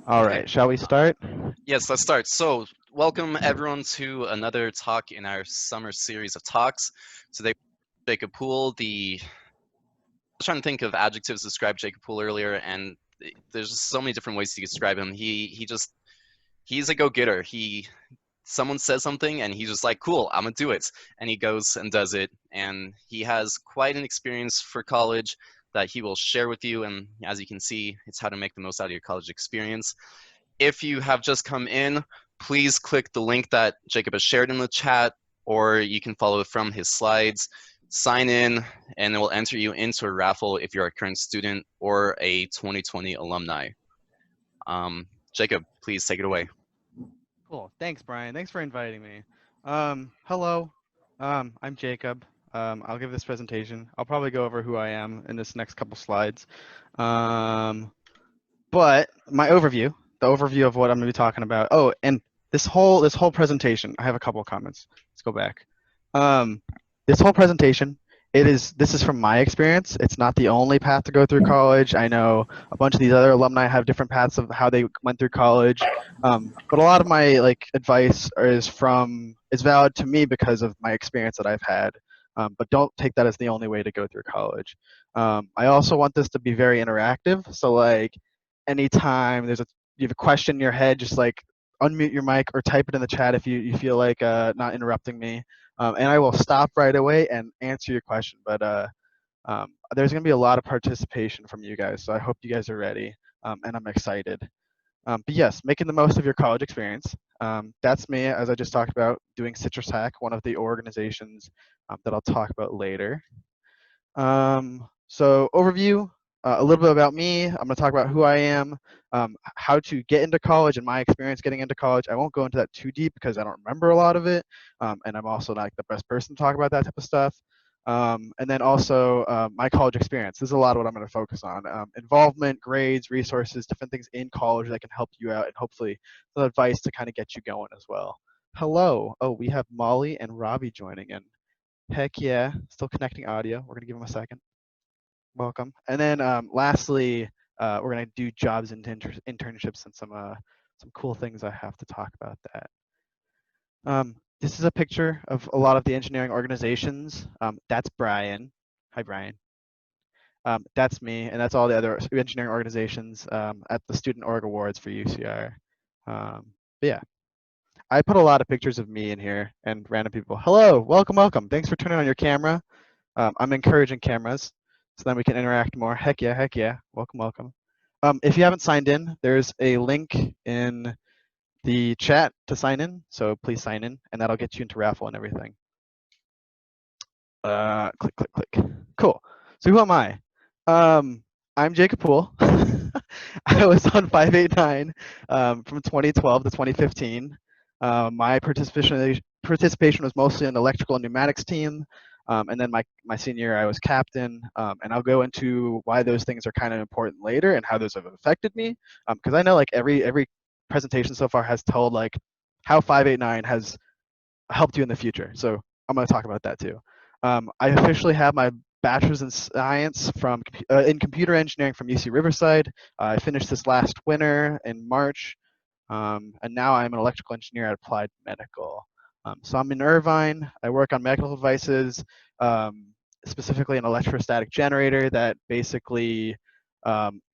All Okay. right, shall we start? Yes, let's start. So, welcome everyone to another talk in our summer series of talks. Today, Jacob Poole. I was trying to think of adjectives to describe Jacob Poole earlier, and there's just so many different ways to describe him. He's a go-getter. Someone says something, and he's just like, "Cool, I'm gonna do it," and he goes and does it. And he has quite an experience for college that he will share with you. And as you can see, it's how to make the most out of your college experience. If you have just come in, please click the link that Jacob has shared in the chat, or you can follow from his slides. Sign in, and it will enter you into a raffle if you're a current student or a 2020 alumni. Jacob, please take it away. Cool. Thanks, Brian. Thanks for inviting me. Hello. I'm Jacob. I'll give this presentation. I'll probably go over who I am in this next couple slides. But my overview, the overview of what I'm going to be talking about. Oh, and this whole presentation, I have a couple of comments. Let's go back. This whole presentation, this is from my experience. It's not the only path to go through college. I know a bunch of these other alumni have different paths of how they went through college. But a lot of my advice is valid to me because of my experience that I've had. But don't take that as the only way to go through college. I also want this to be very interactive. So anytime you have a question in your head, just unmute your mic or type it in the chat if you feel like not interrupting me. And I will stop right away and answer your question. But there's going to be a lot of participation from you guys, so I hope you guys are ready, and I'm excited. But yes, making the most of your college experience. That's me, as I just talked about, doing Citrus Hack, one of the organizations that I'll talk about later. So overview, a little bit about me. I'm going to talk about who I am, how to get into college and my experience getting into college. I won't go into that too deep because I don't remember a lot of it, and I'm also not the best person to talk about that type of stuff. And then also my college experience. This is a lot of what I'm going to focus on. Involvement, grades, resources, different things in college that can help you out, and hopefully some advice to kind of get you going as well. Hello. Oh, we have Molly and Robbie joining in. Heck yeah, still connecting audio. We're gonna give them a second. Welcome. And then lastly, we're gonna do jobs and internships and some cool things I have to talk about that. This is a picture of a lot of the engineering organizations. That's Brian. Hi, Brian. That's me, and that's all the other engineering organizations at the Student Org Awards for UCR. But yeah, I put a lot of pictures of me in here and random people. Hello, welcome, welcome. Thanks for turning on your camera. I'm encouraging cameras so then we can interact more. Heck yeah, heck yeah. Welcome, welcome. If you haven't signed in, there's a link in the chat to sign in. So please sign in, and that'll get you into raffle and everything. Click, click, click. Cool. So who am I? I'm Jacob Poole. I was on 589 from 2012 to 2015. My participation was mostly on the electrical and pneumatics team. And then my senior year, I was captain. And I'll go into why those things are kind of important later and how those have affected me. Because I know every presentation so far has told how 589 has helped you in the future. So I'm going to talk about that too. I officially have my bachelor's in science in computer engineering from UC Riverside. I finished this last winter in March, and now I'm an electrical engineer at Applied Medical. So I'm in Irvine. I work on medical devices, specifically an electrostatic generator that basically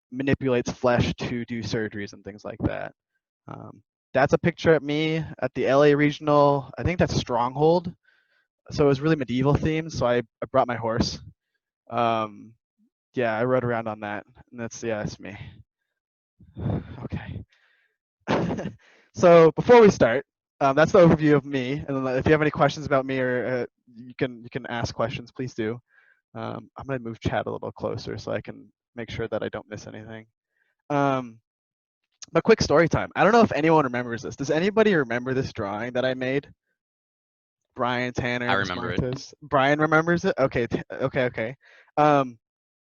manipulates flesh to do surgeries and things like that. That's a picture of me at the LA Regional. I think that's Stronghold. So it was really medieval themed. So I brought my horse. Yeah, I rode around on that, and that's me. Okay. So before we start, that's the overview of me. And if you have any questions about me, or you can ask questions, please do. I'm gonna move chat a little closer so I can make sure that I don't miss anything. But quick story time. I don't know if anyone remembers this. Does anybody remember this drawing that I made? Brian I Tanner, the remember it. smartest. Brian remembers it. Okay, okay.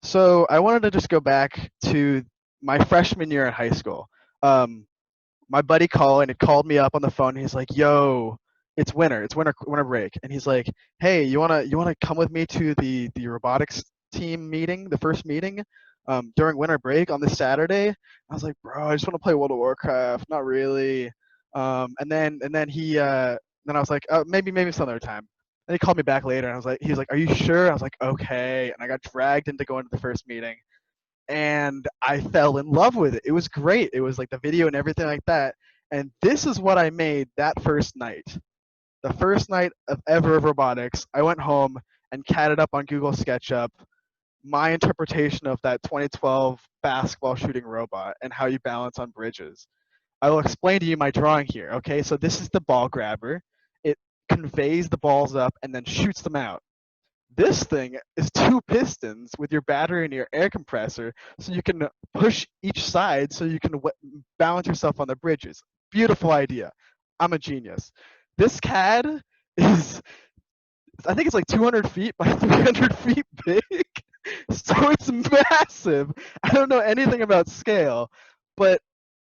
So I wanted to just go back to my freshman year in high school. My buddy Colin had called me up on the phone. He's like, "Yo, it's winter. It's winter break." And he's like, "Hey, you wanna come with me to the robotics team meeting, the first meeting? during winter break on this Saturday. I was like, bro, I just want to play World of Warcraft. Not really. Then I was like, maybe some other time. And he called me back later, and he was like, are you sure? I was like, okay. And I got dragged into going to the first meeting, and I fell in love with it. It was great. It was like the video and everything like that. And this is what I made that first night. The first night of ever of robotics, I went home and catted up on Google SketchUp my interpretation of that 2012 basketball shooting robot and how you balance on bridges. I will explain to you my drawing here. Okay, so this is the ball grabber. It conveys the balls up and then shoots them out. This thing is two pistons with your battery and your air compressor, so you can push each side so you can balance yourself on the bridges. Beautiful idea. I'm a genius. This CAD is, I think it's like 200 feet by 300 feet big. So it's massive. I don't know anything about scale, but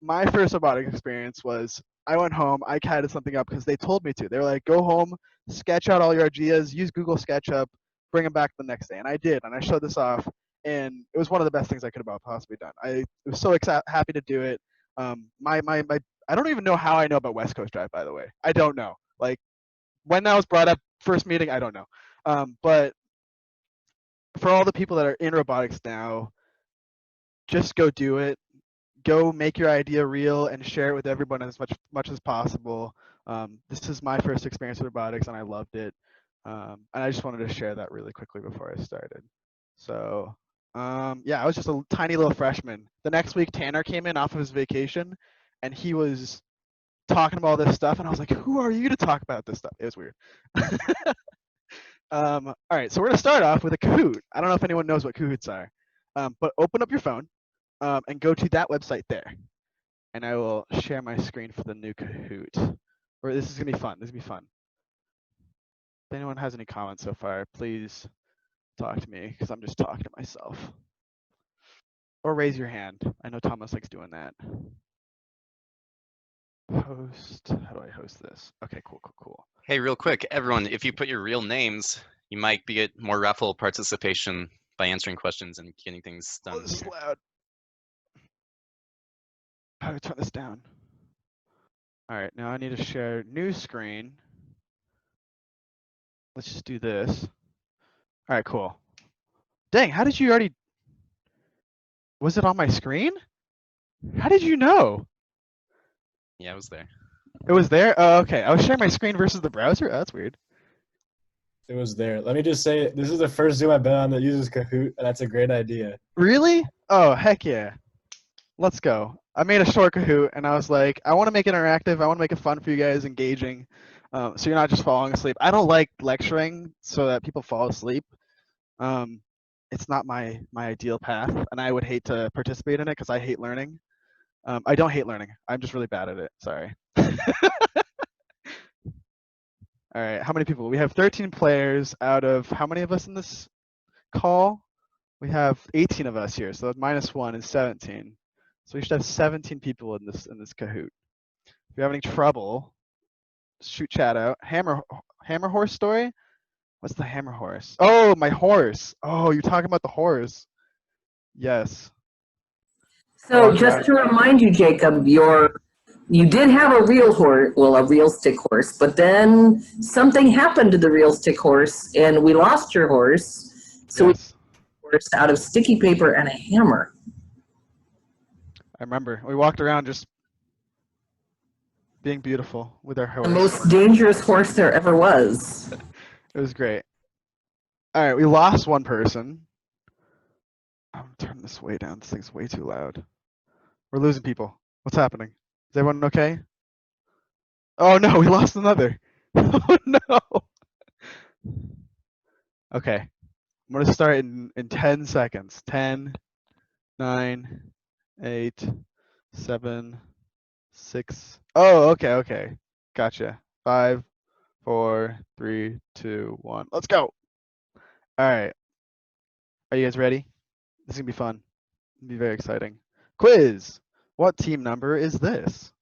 my first robotic experience was I went home, I CADed something up because they told me to. They were like, go home, sketch out all your ideas, use Google SketchUp, bring them back the next day. And I did, and I showed this off, and it was one of the best things I could have possibly done. I was so happy to do it. I don't even know how I know about West Coast Drive, by the way. I don't know. Like, when that was brought up, first meeting, I don't know. But for all the people that are in robotics now, just go do it. Go make your idea real and share it with everyone as much as possible. This is my first experience with robotics, and I loved it. And I just wanted to share that really quickly before I started. So, yeah, I was just a tiny little freshman. The next week, Tanner came in off of his vacation, and he was talking about all this stuff, and I was like, "Who are you to talk about this stuff?" It was weird. All right, so we're gonna start off with a Kahoot. I don't know if anyone knows what Kahoots are, but open up your phone and go to that website there, and I will share my screen for the new Kahoot. Or this is gonna be fun. This is gonna be fun. If anyone has any comments so far, please talk to me because I'm just talking to myself. Or raise your hand. I know Thomas likes doing that. Host. How do I host this? Okay, cool. Hey, real quick, everyone, if you put your real names, you might get more raffle participation by answering questions and getting things done. Oh, this is loud. How do I turn this down? All right, now I need to share new screen. Let's just do this. All right, cool. Dang, how did you already? Was it on my screen? How did you know? Yeah, it was there. It was there? Oh, okay. I was sharing my screen versus the browser? Oh, that's weird. It was there. Let me just say, this is the first Zoom I've been on that uses Kahoot, and that's a great idea. Really? Oh, heck yeah. Let's go. I made a short Kahoot, and I was like, I want to make it interactive. I want to make it fun for you guys, engaging, so you're not just falling asleep. I don't like lecturing so that people fall asleep. It's not my ideal path, and I would hate to participate in it because I hate learning. I don't hate learning. I'm just really bad at it. Sorry. All right, how many people? We have 13 players out of how many of us in this call? We have 18 of us here, so -1 is 17. So we should have 17 people in this Kahoot. If you have any trouble, shoot chat out. Hammer horse story? What's the hammer horse? Oh, my horse. Oh, you're talking about the horse. Yes. So just to remind you, Jacob, you did have a real horse, well, a real stick horse, but then something happened to the real stick horse, and we lost your horse. So yes. We horse out of sticky paper and a hammer. I remember. We walked around just being beautiful with our horse. The most dangerous horse there ever was. It was great. All right, we lost one person. I'm gonna turn this way down. This thing's way too loud. We're losing people. What's happening? Is everyone okay? Oh no, we lost another. Oh no. Okay. I'm gonna start in 10 seconds. 10, 9, 8, 7, 6. Oh, okay. Gotcha. 5, 4, 3, 2, 1. Let's go. All right. Are you guys ready? This is gonna be fun. It'll be very exciting. Quiz. What team number is this?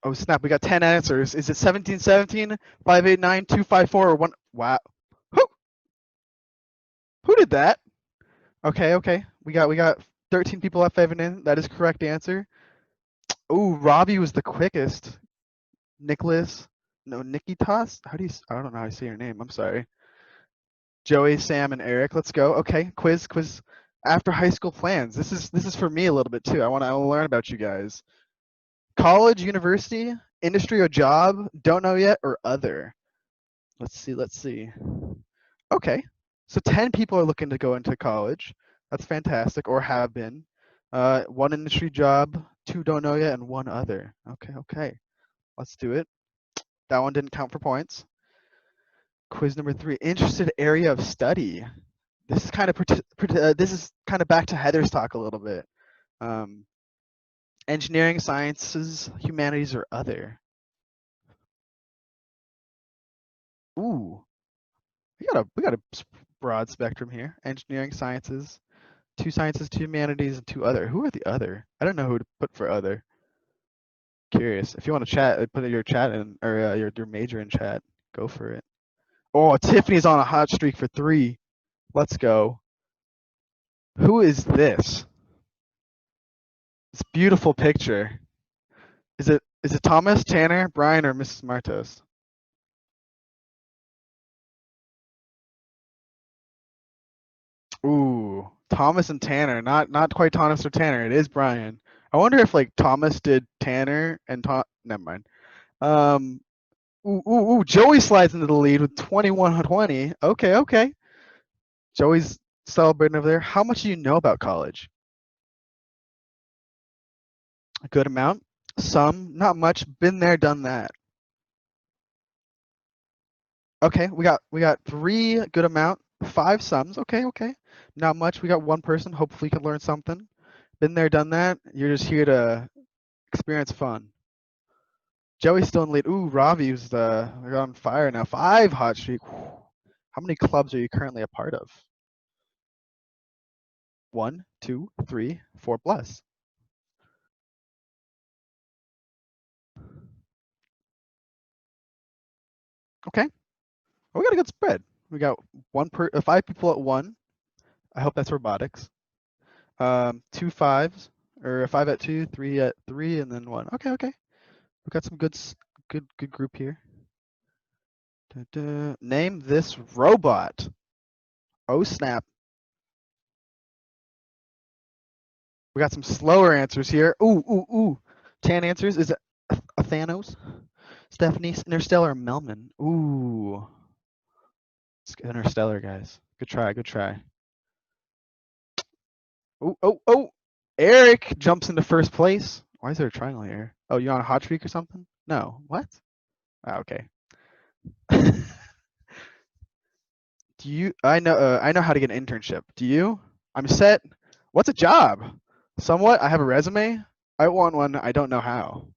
Oh snap, we got 10 answers. Is it 1717, 589, 254, or 1? Wow. Whew. Who did that? Okay. We got 13 people left in. That is correct answer. Ooh, Robbie was the quickest. Nicholas, no, Nikitas. I don't know how to say your name. I'm sorry. Joey, Sam, and Eric. Let's go. Okay, quiz. After high school plans. This is for me a little bit too. I want to learn about you guys. College, university, industry or job. Don't know yet or other. Let's see. Okay, so 10 people are looking to go into college. That's fantastic, or have been. One industry job, 2 don't know yet, and 1 other. Okay. Let's do it. That one didn't count for points. Quiz number 3, interested area of study. This is kind of back to Heather's talk a little bit. Engineering, sciences, humanities, or other. Ooh, we got a broad spectrum here. Engineering, sciences, 2 sciences, 2 humanities, and 2 other. Who are the other? I don't know who to put for other. Curious. If you want to chat, put your chat in, or your major in chat. Go for it. Oh, Tiffany's on a hot streak for 3. Let's go. Who is this? This beautiful picture. Is it Thomas, Tanner, Brian, or Mrs. Martos? Ooh, Thomas and Tanner. Not quite Thomas or Tanner. It is Brian. I wonder if like Thomas did Tanner and Never mind. Joey slides into the lead with 21-20. Okay. Joey's celebrating over there. How much do you know about college? A good amount. Some, not much. Been there, done that. Okay, we got 3 good amount, 5 sums. Okay. Not much. We got 1 person. Hopefully you can learn something. Been there, done that. You're just here to experience fun. Joey's still in lead. Ooh, Ravi's they're on fire now. 5 hot streak. How many clubs are you currently a part of? 1, 2, 3, 4 plus. Okay. Well, we got a good spread. We got 5 people at 1. I hope that's robotics. 2 5s, or 5 at 2, 3 at 3, and then 1. Okay. We got some good group here. Name this robot. Oh snap. We got some slower answers here. Ooh. 10 answers. Is it a Thanos? Stephanie, Interstellar, Melman. Ooh. It's Interstellar, guys. Good try. Oh. Eric jumps into first place. Why is there a triangle here? Oh, you on a hot streak or something? No. What? Ah, okay. I know how to get an internship. Do you? I'm set. What's a job? Somewhat. I have a resume. I want one. I don't know how.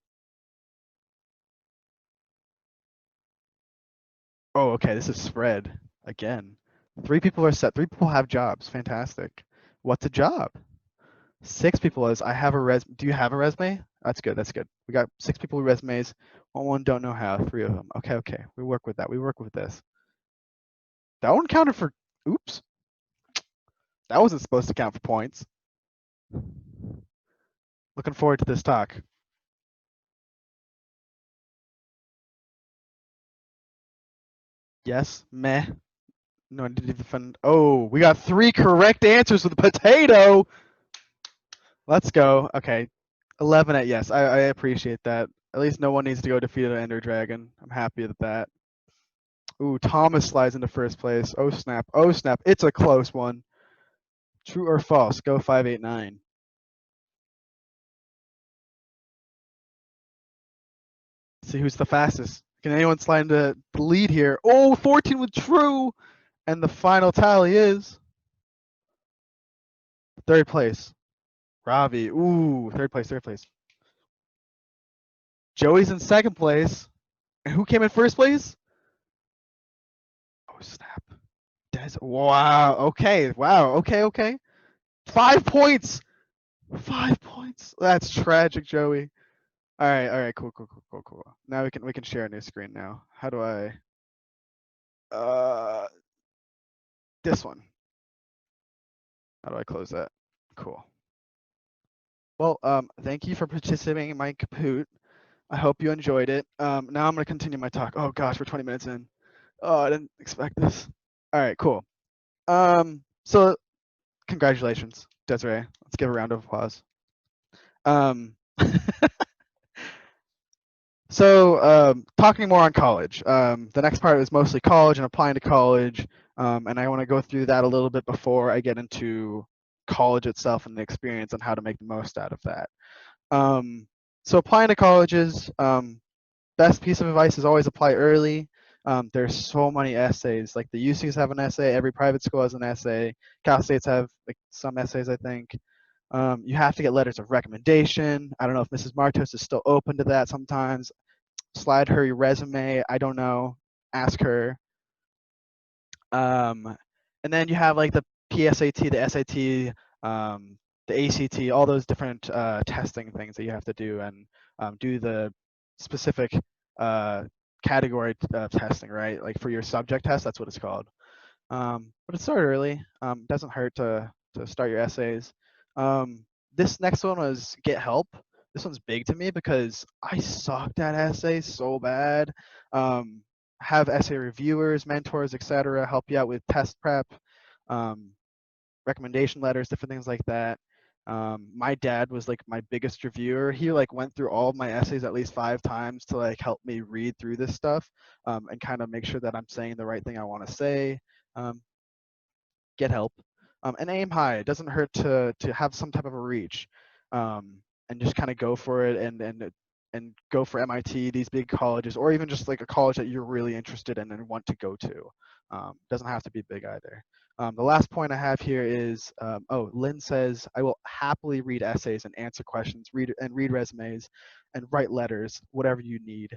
Oh, okay. This is spread again. 3 people are set. 3 people have jobs. Fantastic. What's a job? 6 people is I have a Do you have a resume? That's good. We got 6 people with resumes. One don't know how. 3 of them. Okay. We work with that. We work with this. That one counted for. Oops. That wasn't supposed to count for points. Looking forward to this talk. Yes. Meh. No, I didn't defend. Oh, we got 3 correct answers with potato. Let's go. Okay. 11 at yes. I appreciate that. At least no one needs to go defeat an Ender Dragon. I'm happy with that. Ooh, Thomas slides into first place. Oh snap. It's a close one. True or false? Go 589. See who's the fastest. Can anyone slide into the lead here? Oh, 14 with true. And the final tally is 3rd place. Ravi. Ooh, third place. Joey's in 2nd place. And who came in 1st place? Oh snap. Wow. Okay. Okay. 5 points. 5 points. That's tragic, Joey. All right. Cool. Now we can share a new screen now. How do I? This one. How do I close that? Cool. Well, thank you for participating in my Kahoot. I hope you enjoyed it. Now I'm going to continue my talk. Oh gosh, we're 20 minutes in. Oh, I didn't expect this. All right, cool. So congratulations, Desiree. Let's give a round of applause. Talking more on college. The next part is mostly college and applying to college, and I want to go through that a little bit before I get into college itself and the experience and how to make the most out of that. So applying to colleges, best piece of advice is always apply early. There's so many essays. Like the UCs have an essay, every private school has an essay. Cal States have like some essays, I think. You have to get letters of recommendation. I don't know if Mrs. Martos is still open to that sometimes. Slide her your resume. I don't know. Ask her. And then you have like the PSAT, the SAT, the ACT, all those different testing things that you have to do and do the specific category testing, right? Like for your subject test, that's what it's called. But it started early. Doesn't hurt to start your essays. This next one was get help. This one's big to me because I sucked at essays so bad. Have essay reviewers, mentors, etc. help you out with test prep, recommendation letters, different things like that. My dad was like my biggest reviewer. He like went through all of my essays at least 5 times to like help me read through this stuff and kind of make sure that I'm saying the right thing I want to say. Get help, and aim high. It doesn't hurt to have some type of a reach, and just kind of go for it and go for MIT, these big colleges, or even just like a college that you're really interested in and want to go to. Doesn't have to be big either. The last point I have here is, Lynn says, I will happily read essays and answer questions, read resumes, and write letters, whatever you need.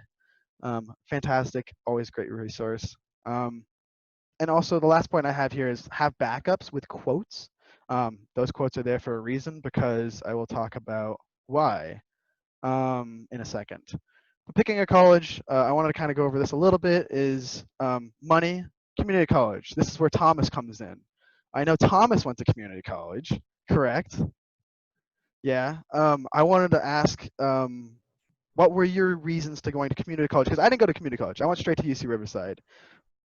Fantastic, always great resource. And also the last point I have here is have backups with quotes. Those quotes are there for a reason because I will talk about why in a second. But picking a college, I wanted to kind of go over this a little bit, is money, community college. This is where Thomas comes in. I know Thomas went to community college, correct? Yeah. I wanted to ask, what were your reasons to going to community college? Because I didn't go to community college. I went straight to UC Riverside.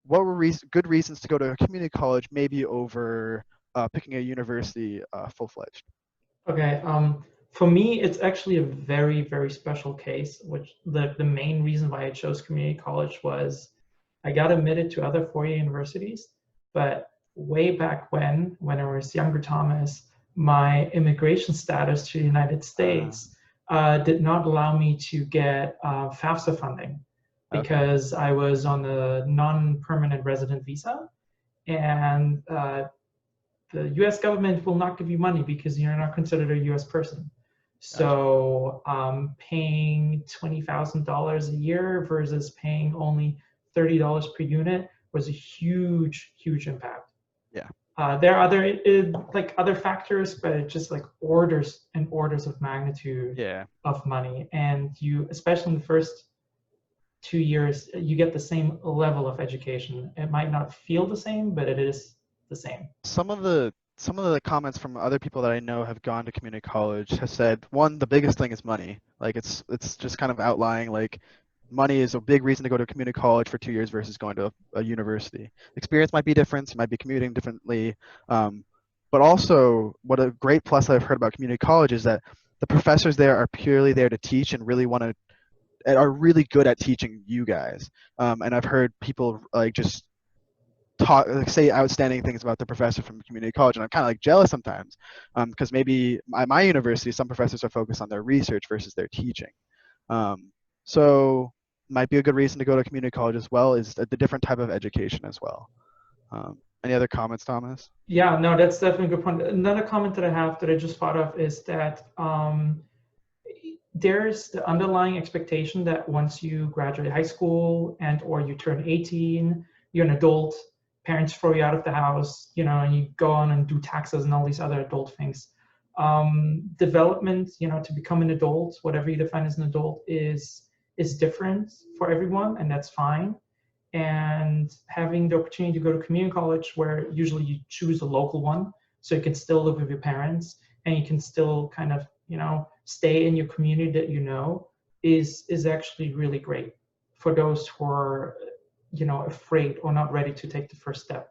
What were good reasons to go to a community college, maybe over picking a university full-fledged? Okay. For me, it's actually a very, very special case, which the main reason why I chose community college was I got admitted to other four-year universities, but way back when I was younger Thomas, my immigration status to the United States did not allow me to get FAFSA funding because I was on the non-permanent resident visa, and the U.S. government will not give you money because you're not considered a U.S. person. So paying $20,000 a year versus paying only $30 per unit was a huge, huge impact. Yeah. There are other factors, but it's just like orders and orders of magnitude of money. And you, especially in the first 2 years, you get the same level of education. It might not feel the same, but it is the same. Some of the comments from other people that I know have gone to community college have said, one, the biggest thing is money. Like it's just kind of outlying, like money is a big reason to go to community college for 2 years versus going to a university. Experience might be different. You might be commuting differently. But also, what a great plus I've heard about community college is that the professors there are purely there to teach and really are really good at teaching you guys. And I've heard people like just say outstanding things about the professor from community college, and I'm kind of like jealous sometimes because maybe at my university some professors are focused on their research versus their teaching. So might be a good reason to go to community college as well, is the different type of education as well. Any other comments, Thomas? Yeah, no, that's definitely a good point. Another comment that I have that I just thought of is that there's the underlying expectation that once you graduate high school and or you turn 18, you're an adult, parents throw you out of the house, and you go on and do taxes and all these other adult things. Development, to become an adult, whatever you define as an adult, is different for everyone, and that's fine. And having the opportunity to go to community college, where usually you choose a local one, so you can still live with your parents and you can still kind of, stay in your community that is actually really great for those who are, afraid or not ready to take the first step.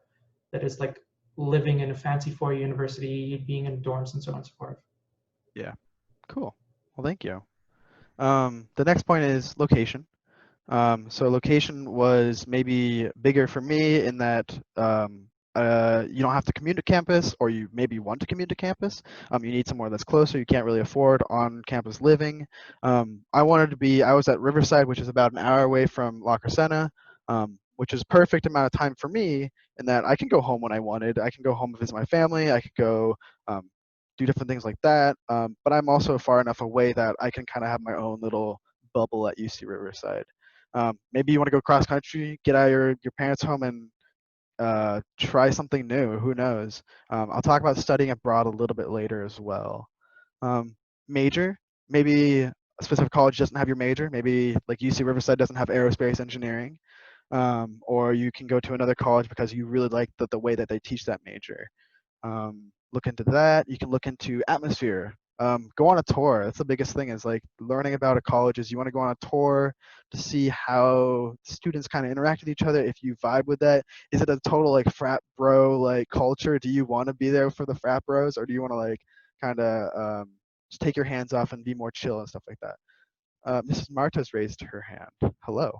That is like living in a fancy four-year university, being in dorms, and so on and so forth. Yeah, cool. Well, thank you. The next point is location. So location was maybe bigger for me in that you don't have to commute to campus, or you maybe want to commute to campus. You need somewhere that's closer. You can't really afford on-campus living. I was at Riverside, which is about an hour away from La Crescenta, which is perfect amount of time for me in that I can go home when I wanted. I can go home and visit my family. I could go do different things like that. But I'm also far enough away that I can kind of have my own little bubble at UC Riverside. Maybe you want to go cross country, get out of your parents' home and try something new. Who knows? I'll talk about studying abroad a little bit later as well. Major, maybe a specific college doesn't have your major. Maybe like UC Riverside doesn't have aerospace engineering. Or you can go to another college because you really like the way that they teach that major. Look into that. You can look into atmosphere. Go on a tour. That's the biggest thing is like learning about a college is you want to go on a tour to see how students kind of interact with each other. If you vibe with that, is it a total like frat bro like culture? Do you want to be there for the frat bros, or do you want to like kind of just take your hands off and be more chill and stuff like that? Mrs. Marta's raised her hand. Hello.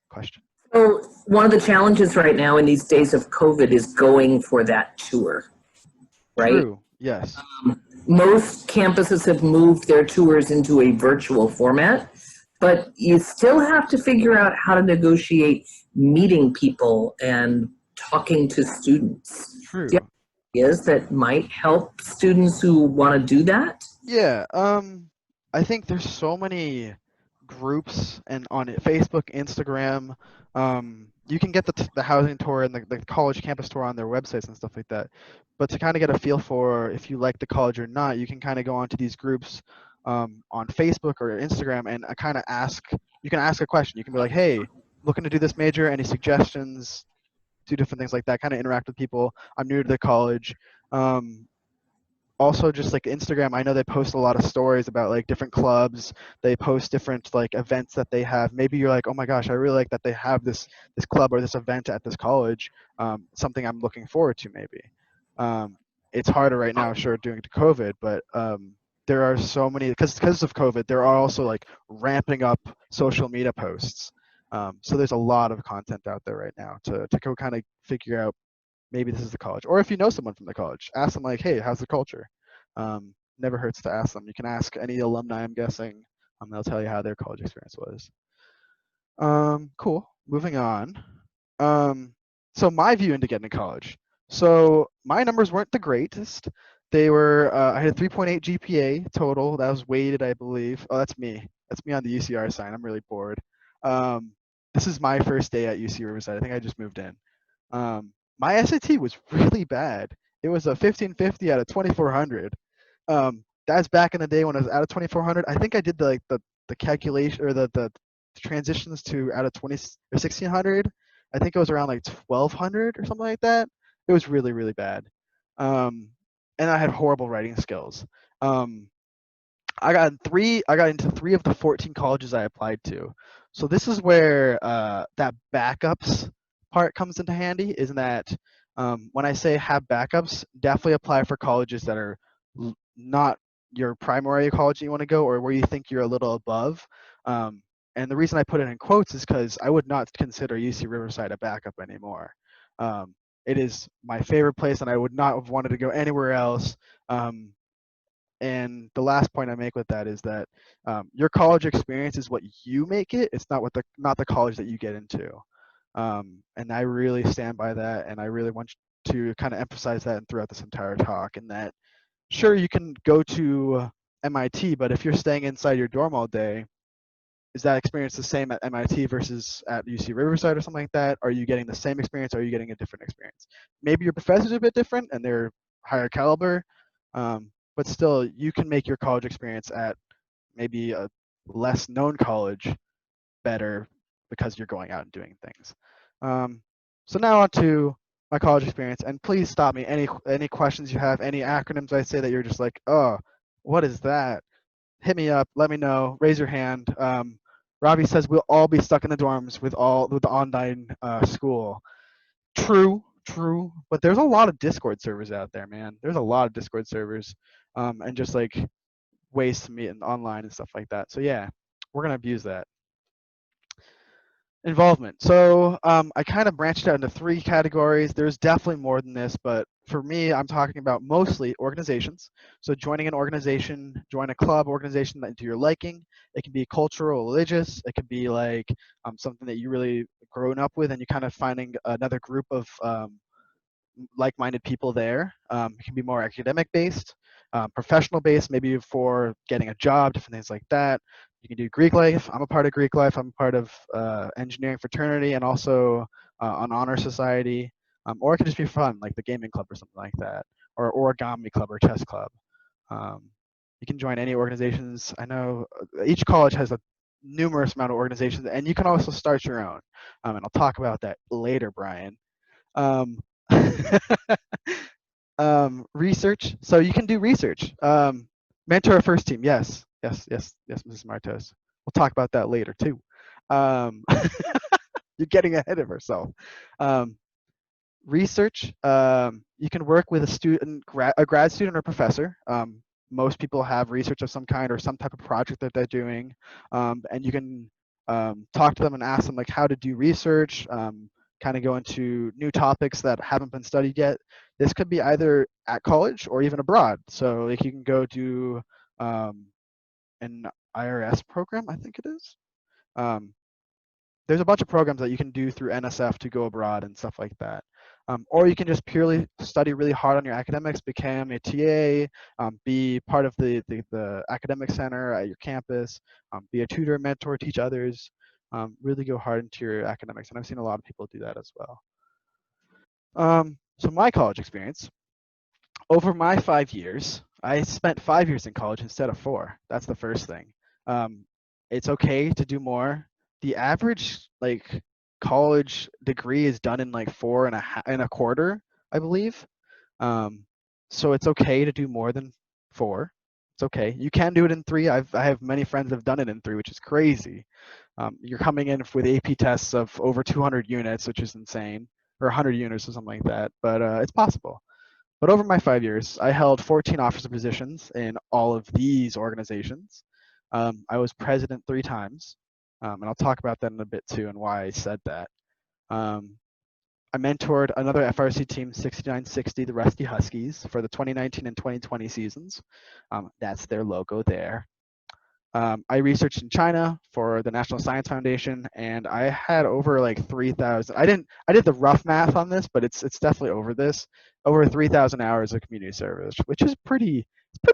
Question. So one of the challenges right now in these days of COVID is going for that tour, right? True. Yes. Most campuses have moved their tours into a virtual format, but you still have to figure out how to negotiate meeting people and talking to students. True. Do you have ideas that might help students who want to do that? Yeah, I think there's so many groups and on Facebook, Instagram. You can get the housing tour and the college campus tour on their websites and stuff like that. But to kind of get a feel for if you like the college or not, you can kind of go onto these groups on Facebook or Instagram and kind of ask. You can ask a question. You can be like, "Hey, looking to do this major. Any suggestions?" Do different things like that. Kind of interact with people. I'm new to the college. Also just like Instagram, I know they post a lot of stories about like different clubs. They post different like events that they have. Maybe you're like, oh my gosh, I really like that they have this club or this event at this college. Something I'm looking forward to maybe. It's harder right now, sure, due to COVID, but there are so many because of COVID. There are also like ramping up social media posts. So there's a lot of content out there right now to go kind of figure out maybe this is the college. Or if you know someone from the college, ask them like, hey, how's the culture? Never hurts to ask them. You can ask any alumni, I'm guessing. They'll tell you how their college experience was. Cool. Moving on. So my view into getting to college. So my numbers weren't the greatest. They were, I had a 3.8 GPA total. That was weighted, I believe. Oh, that's me. That's me on the UCR sign. I'm really bored. This is my first day at UC Riverside. I think I just moved in. My SAT was really bad. It was a 1550 out of 2400. That's back in the day when I was out of 2400. I think I did the calculation or the transitions to out of 20 or 1600. I think it was around like 1200 or something like that. It was really really bad. And I had horrible writing skills. I got into 3 of the 14 colleges I applied to. So this is where that backups part comes into handy. Is that when I say have backups, definitely apply for colleges that are not your primary college you want to go, or where you think you're a little above. And the reason I put it in quotes is because I would not consider UC Riverside a backup anymore. It is my favorite place, and I would not have wanted to go anywhere else. And the last point I make with that is that your college experience is what you make it. It's not the college that you get into. And I really stand by that, and I really want to kind of emphasize that throughout this entire talk. And that sure you can go to MIT, but if you're staying inside your dorm all day, is that experience the same at MIT versus at UC Riverside or something like that? Are you getting the same experience, or are you getting a different experience? Maybe your professors are a bit different and they're higher caliber, but still you can make your college experience at maybe a less known college better because you're going out and doing things. So now on to my college experience. And please stop me. Any questions you have, any acronyms I say that you're just like, oh, what is that? Hit me up. Let me know. Raise your hand. Robbie says we'll all be stuck in the dorms with the online school. True, true. But there's a lot of Discord servers out there, man. There's a lot of Discord servers, and just like ways to meet online and stuff like that. So yeah, we're gonna abuse that. Involvement. So I kind of branched out into 3 categories. There's definitely more than this, but for me, I'm talking about mostly organizations. So joining an organization, join a club organization that to your liking. It can be cultural, religious. It could be like something that you really grown up with, and you kind of finding another group of like-minded people there. It can be more academic based, professional based, maybe for getting a job, different things like that. You can do Greek life. I'm a part of Greek life. I'm a part of engineering fraternity and also an honor society. Or it could just be fun, like the gaming club or something like that, or origami club or chess club. Um, you can join any organizations. I know each college has a numerous amount of organizations, and you can also start your own. And I'll talk about that later, Brian. Um, research. So you can do research. Mentor a first team. Yes, yes, yes, yes, Mrs. Martos. We'll talk about that later too. Um, you're getting ahead of herself. Um, research. You can work with a student, a grad student or professor. Most people have research of some kind or some type of project that they're doing, and you can talk to them and ask them like how to do research. Kind of go into new topics that haven't been studied yet. This could be either at college or even abroad. So like you can go do an IRS program, I think it is. Um, there's a bunch of programs that you can do through NSF to go abroad and stuff like that. Or you can just purely study really hard on your academics, become a TA, be part of the academic center at your campus, be a tutor, mentor, teach others, really go hard into your academics. And I've seen a lot of people do that as well. So my college experience, over my 5 years, I spent 5 years in college instead of 4. That's the first thing. It's okay to do more. The average like college degree is done in like 4.25, I believe. So it's okay to do more than 4. It's okay. You can do it in 3. I have many friends that have done it in 3, which is crazy. You're coming in with AP tests of over 200 units, which is insane, or 100 units or something like that. But it's possible. But over my 5 years, I held 14 officer positions in all of these organizations. I was president 3 times, and I'll talk about that in a bit too and why I said that. I mentored another FRC team, 6960, the Rusty Huskies, for the 2019 and 2020 seasons. That's their logo there. I researched in China for the National Science Foundation, and I had over like 3,000. I did the rough math on this, but it's definitely over this. Over 3,000 hours of community service, which is it's pretty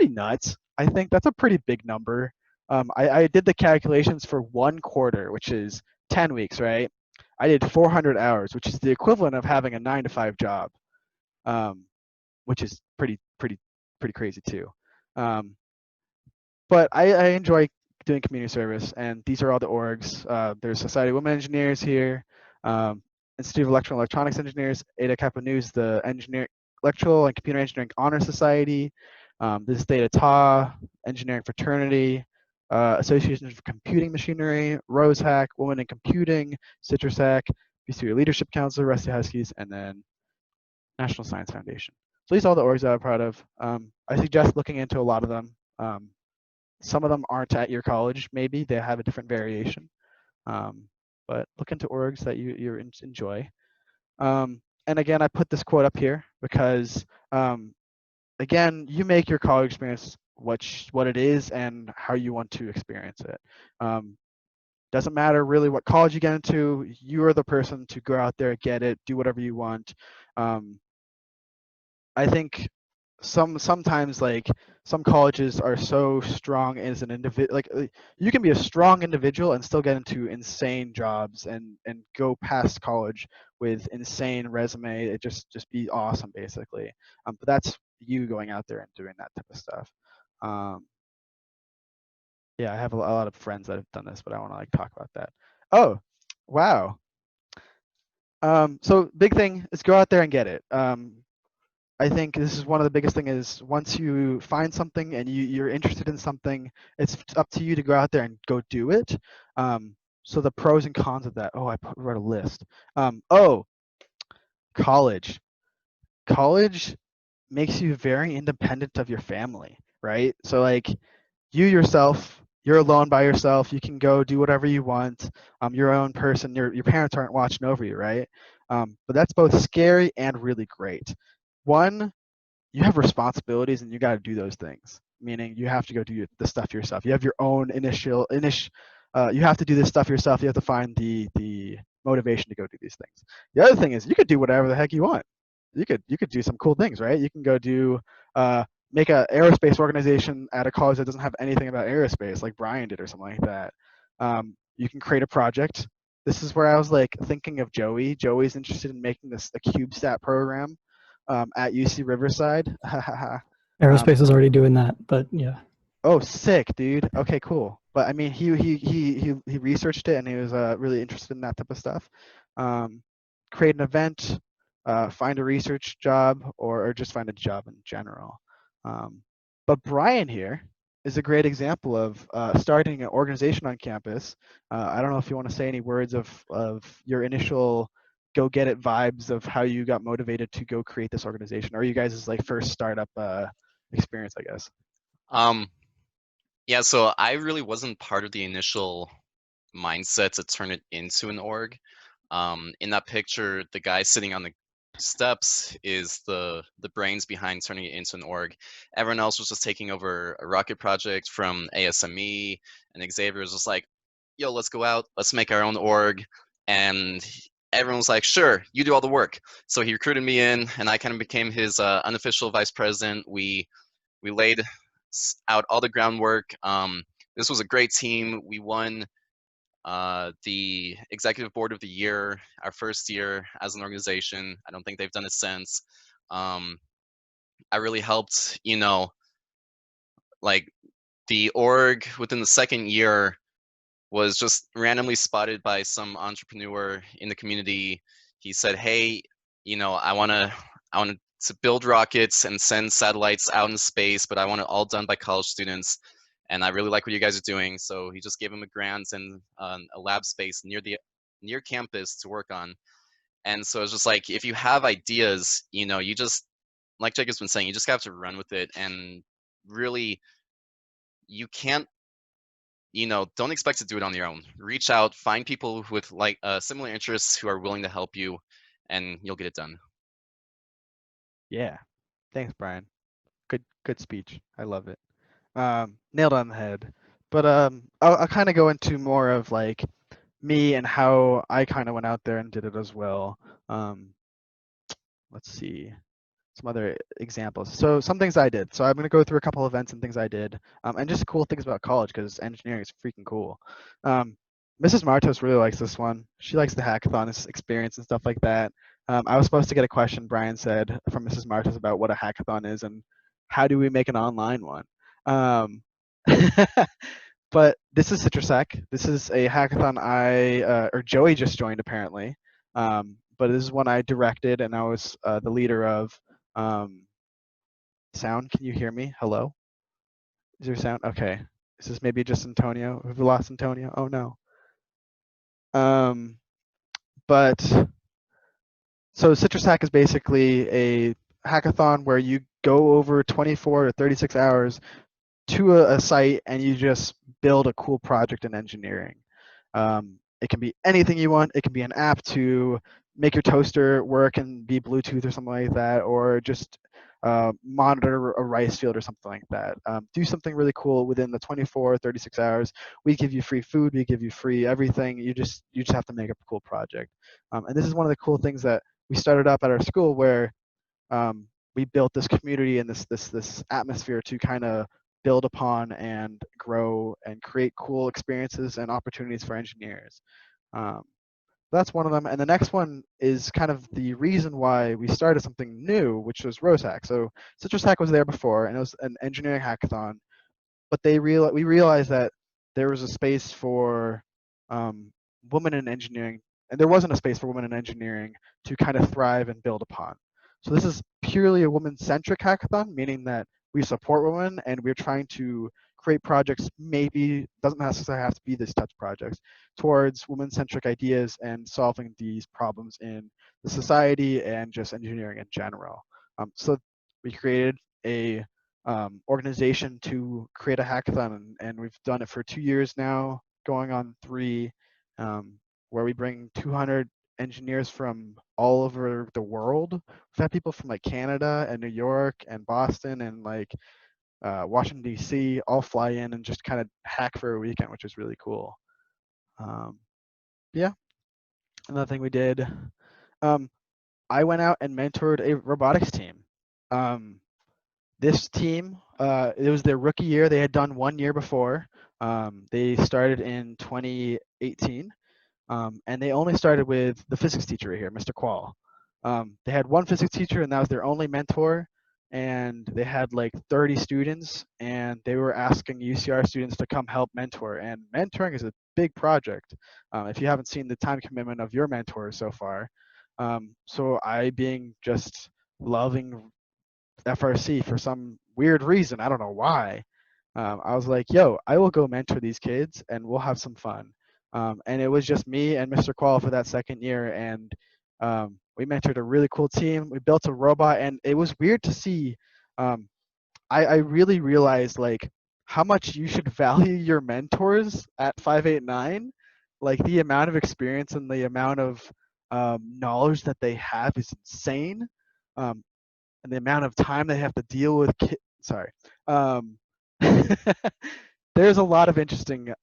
nuts. I think that's a pretty big number. I did the calculations for 1 quarter, which is 10 weeks, right? I did 400 hours, which is the equivalent of having a 9-to-5 job, which is pretty crazy too. But I enjoy doing community service, and these are all the orgs. There's Society of Women Engineers here, Institute of Electrical and Electronics Engineers, Eta Kappa News, the Electrical and Computer Engineering Honor Society, this is Theta Tau, Engineering Fraternity, Association for Computing Machinery, RoseHack, Women in Computing, CitrusHack, BC Leadership Council, Rusty Huskies, and then National Science Foundation. So these are all the orgs that I'm proud of. I suggest looking into a lot of them. Some of them aren't at your college, maybe. They have a different variation. But look into orgs that you enjoy. And again, I put this quote up here because, again, you make your college experience what it is and how you want to experience it. Doesn't matter really what college you get into. You are the person to go out there, get it, do whatever you want. I think sometimes like some colleges are so strong as an individual, like you can be a strong individual and still get into insane jobs and go past college with insane resume. It just be awesome basically. But that's you going out there and doing that type of stuff. Yeah, I have a lot of friends that have done this, but I want to like talk about that. Oh, wow. So big thing is go out there and get it. I think this is one of the biggest thing is once you find something and you're interested in something, it's up to you to go out there and go do it. So the pros and cons of that. Oh, wrote a list. Oh, college. College makes you very independent of your family, right? So like you yourself, you're alone by yourself. You can go do whatever you want. Your own person. Your parents aren't watching over you, right? But that's both scary and really great. One, you have responsibilities and you got to do those things. Meaning you have to go do the stuff yourself. You have your own initial. You have to do this stuff yourself. You have to find the motivation to go do these things. The other thing is you could do whatever the heck you want. You could do some cool things, right? You can go do make a aerospace organization at a college that doesn't have anything about aerospace, like Brian did or something like that. You can create a project. This is where I was like thinking of Joey. Joey's interested in making this a CubeSat program at UC Riverside. Aerospace is already doing that, but yeah. Oh, sick, dude. Okay, cool. But I mean, he researched it and he was really interested in that type of stuff. Create an event, find a research job, or just find a job in general. But Brian here is a great example of starting an organization on campus. I don't know if you want to say any words of your initial go get it vibes of how you got motivated to go create this organization, or you guys' like first startup experience, I guess. Yeah, so I really wasn't part of the initial mindset to turn it into an org. In that picture, the guy sitting on the steps is the brains behind turning it into an org. Everyone else was just taking over a rocket project from ASME, and Xavier was just like, yo, let's go out, let's make our own org. And everyone was like, sure, you do all the work. So he recruited me in, and I kind of became his unofficial vice president. We laid out all the groundwork. This was a great team. We won the executive board of the year, our first year as an organization. I don't think they've done it since. I really helped, like the org within the second year was just randomly spotted by some entrepreneur in the community. He said, hey, I want to build rockets and send satellites out in space, but I want it all done by college students. And I really like what you guys are doing. So he just gave him a grant and a lab space near campus to work on. And so it's just like, if you have ideas, you just, like Jacob's been saying, you just have to run with it. And really, you can't, don't expect to do it on your own. Reach out, find people with like similar interests who are willing to help you, and you'll get it done. Yeah. Thanks, Brian. Good speech. I love it. Nailed on the head. But I'll kind of go into more of like me and how I kind of went out there and did it as well. Let's see some other examples. So some things I did. So I'm going to go through a couple events and things I did, and just cool things about college because engineering is freaking cool. Mrs. Martos really likes this one. She likes the hackathon experience and stuff like that. I was supposed to get a question, Brian said, from Mrs. Martos about what a hackathon is and how do we make an online one. But this is CitrusHack. This is a hackathon or Joey just joined apparently. But this is one I directed and I was the leader of. Sound, can you hear me? Hello? Is there sound? Okay. Is this maybe just Antonio? Have we lost Antonio? Oh no. But so CitrusHack is basically a hackathon where you go over 24 to 36 hours to a site and you just build a cool project in engineering. It can be anything you want. It can be an app to make your toaster work and be Bluetooth or something like that, or just monitor a rice field or something like that. Do something really cool within the 24, 36 hours. We give you free food. We give you free everything. You just have to make a cool project. And this is one of the cool things that we started up at our school where we built this community and this atmosphere to kind of build upon and grow and create cool experiences and opportunities for engineers. That's one of them. And the next one is kind of the reason why we started something new, which was RoseHack. So CitrusHack was there before, and it was an engineering hackathon. But we realized that there was a space for women in engineering and there wasn't a space for women in engineering to kind of thrive and build upon. So this is purely a woman-centric hackathon, meaning that we support women and we're trying to create projects, maybe doesn't necessarily have to be this touch projects, towards women-centric ideas and solving these problems in the society and just engineering in general. So we created a organization to create a hackathon, and we've done it for 2 years now, going on 3, where we bring 200 engineers from all over the world. We've had people from like Canada and New York and Boston and like Washington D.C. all fly in and just kind of hack for a weekend, which is really cool. Yeah, another thing we did, I went out and mentored a robotics team. This team, it was their rookie year. They had done 1 year before. They started in 2018, and they only started with the physics teacher right here, Mr. Quall. They had one physics teacher, and that was their only mentor. And they had like 30 students, and they were asking UCR students to come help mentor. And mentoring is a big project. If you haven't seen the time commitment of your mentors so far, so I, being just loving FRC for some weird reason, I don't know why, I was like, yo, I will go mentor these kids and we'll have some fun. And it was just me and Mr. Qual for that second year, and we mentored a really cool team. We built a robot, and it was weird to see. I really realized like how much you should value your mentors at 589. Like the amount of experience and the amount of knowledge that they have is insane. And the amount of time they have to deal with sorry. There's a lot of interesting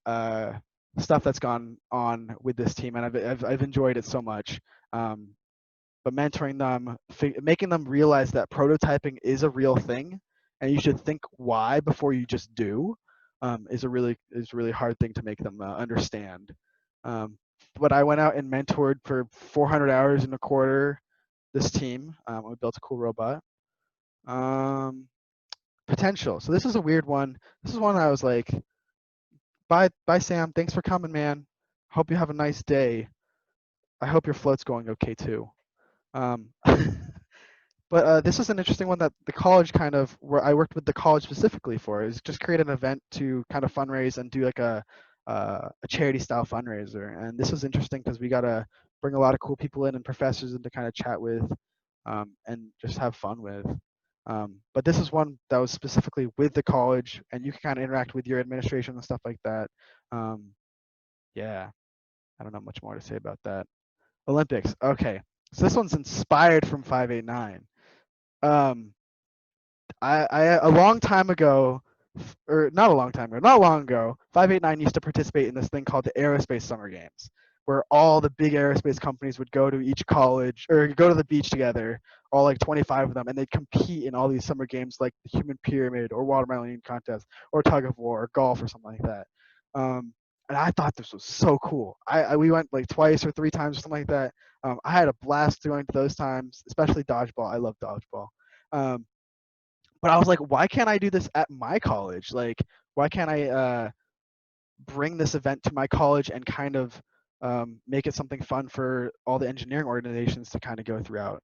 stuff that's gone on with this team, and I've enjoyed it so much. But mentoring them, making them realize that prototyping is a real thing, and you should think why before you just do, is a really hard thing to make them understand. But I went out and mentored for 400 hours in a quarter this team. We built a cool robot. Potential. So this is a weird one. This is one I was like, bye Sam, thanks for coming, man. Hope you have a nice day. I hope your float's going okay too. But this is an interesting one that the college kind of, where I worked with the college specifically for, is just create an event to kind of fundraise and do like a charity style fundraiser. And this was interesting because we got to bring a lot of cool people in and professors in to kind of chat with and just have fun with. But this is one that was specifically with the college, and you can kind of interact with your administration and stuff like that. Yeah, I don't know much more to say about that. Olympics. Okay, so this one's inspired from 589. I a long time ago, or not a long time ago, not long ago, 589 used to participate in this thing called the Aerospace Summer Games, where all the big aerospace companies would go to each college or go to the beach together, all like 25 of them, and they'd compete in all these summer games like the Human Pyramid or Watermelon Contest or Tug of War or golf or something like that. And I thought this was so cool. We went like twice or 3 times or something like that. I had a blast going to those times, especially dodgeball. I love dodgeball. But I was like, why can't I do this at my college? Like, why can't I bring this event to my college and kind of make it something fun for all the engineering organizations to kind of go throughout?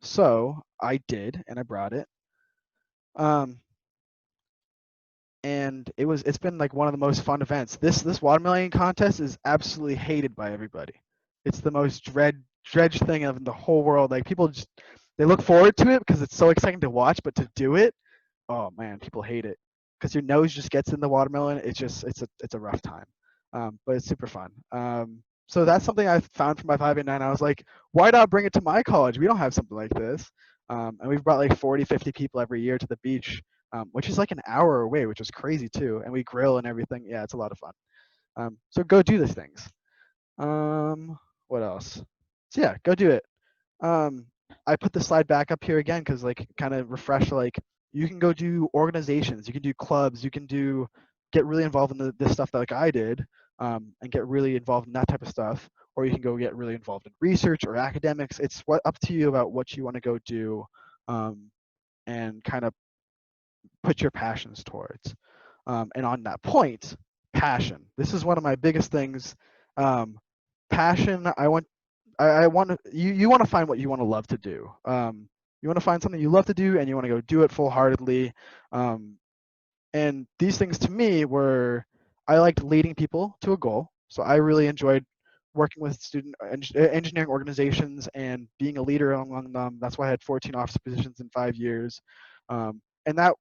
So I did, and I brought it. And it's been like one of the most fun events. This watermelon contest is absolutely hated by everybody. It's the most dredged thing in the whole world. Like people just, they look forward to it because it's so exciting to watch, but to do it, oh man, people hate it because your nose just gets in the watermelon. It's a rough time, but it's super fun. So that's something I found for my 589. I was like, why not bring it to my college? We don't have something like this. And we've brought like 40, 50 people every year to the beach, which is like an hour away, which is crazy too. And we grill and everything. Yeah, it's a lot of fun. So go do these things. What else? So yeah, go do it. I put the slide back up here again because like kind of refresh, like you can go do organizations, you can do clubs, you can get really involved in this stuff that like I did, and get really involved in that type of stuff, or you can go get really involved in research or academics. It's up to you about what you want to go do, and kind of put your passions towards. And on that point, passion. This is one of my biggest things. passion, I want to you want to find what you want to love to do. You want to find something you love to do and you want to go do it full-heartedly. And these things to me were, I liked leading people to a goal. So I really enjoyed working with student engineering organizations and being a leader among them. That's why I had 14 office positions in 5 years. And that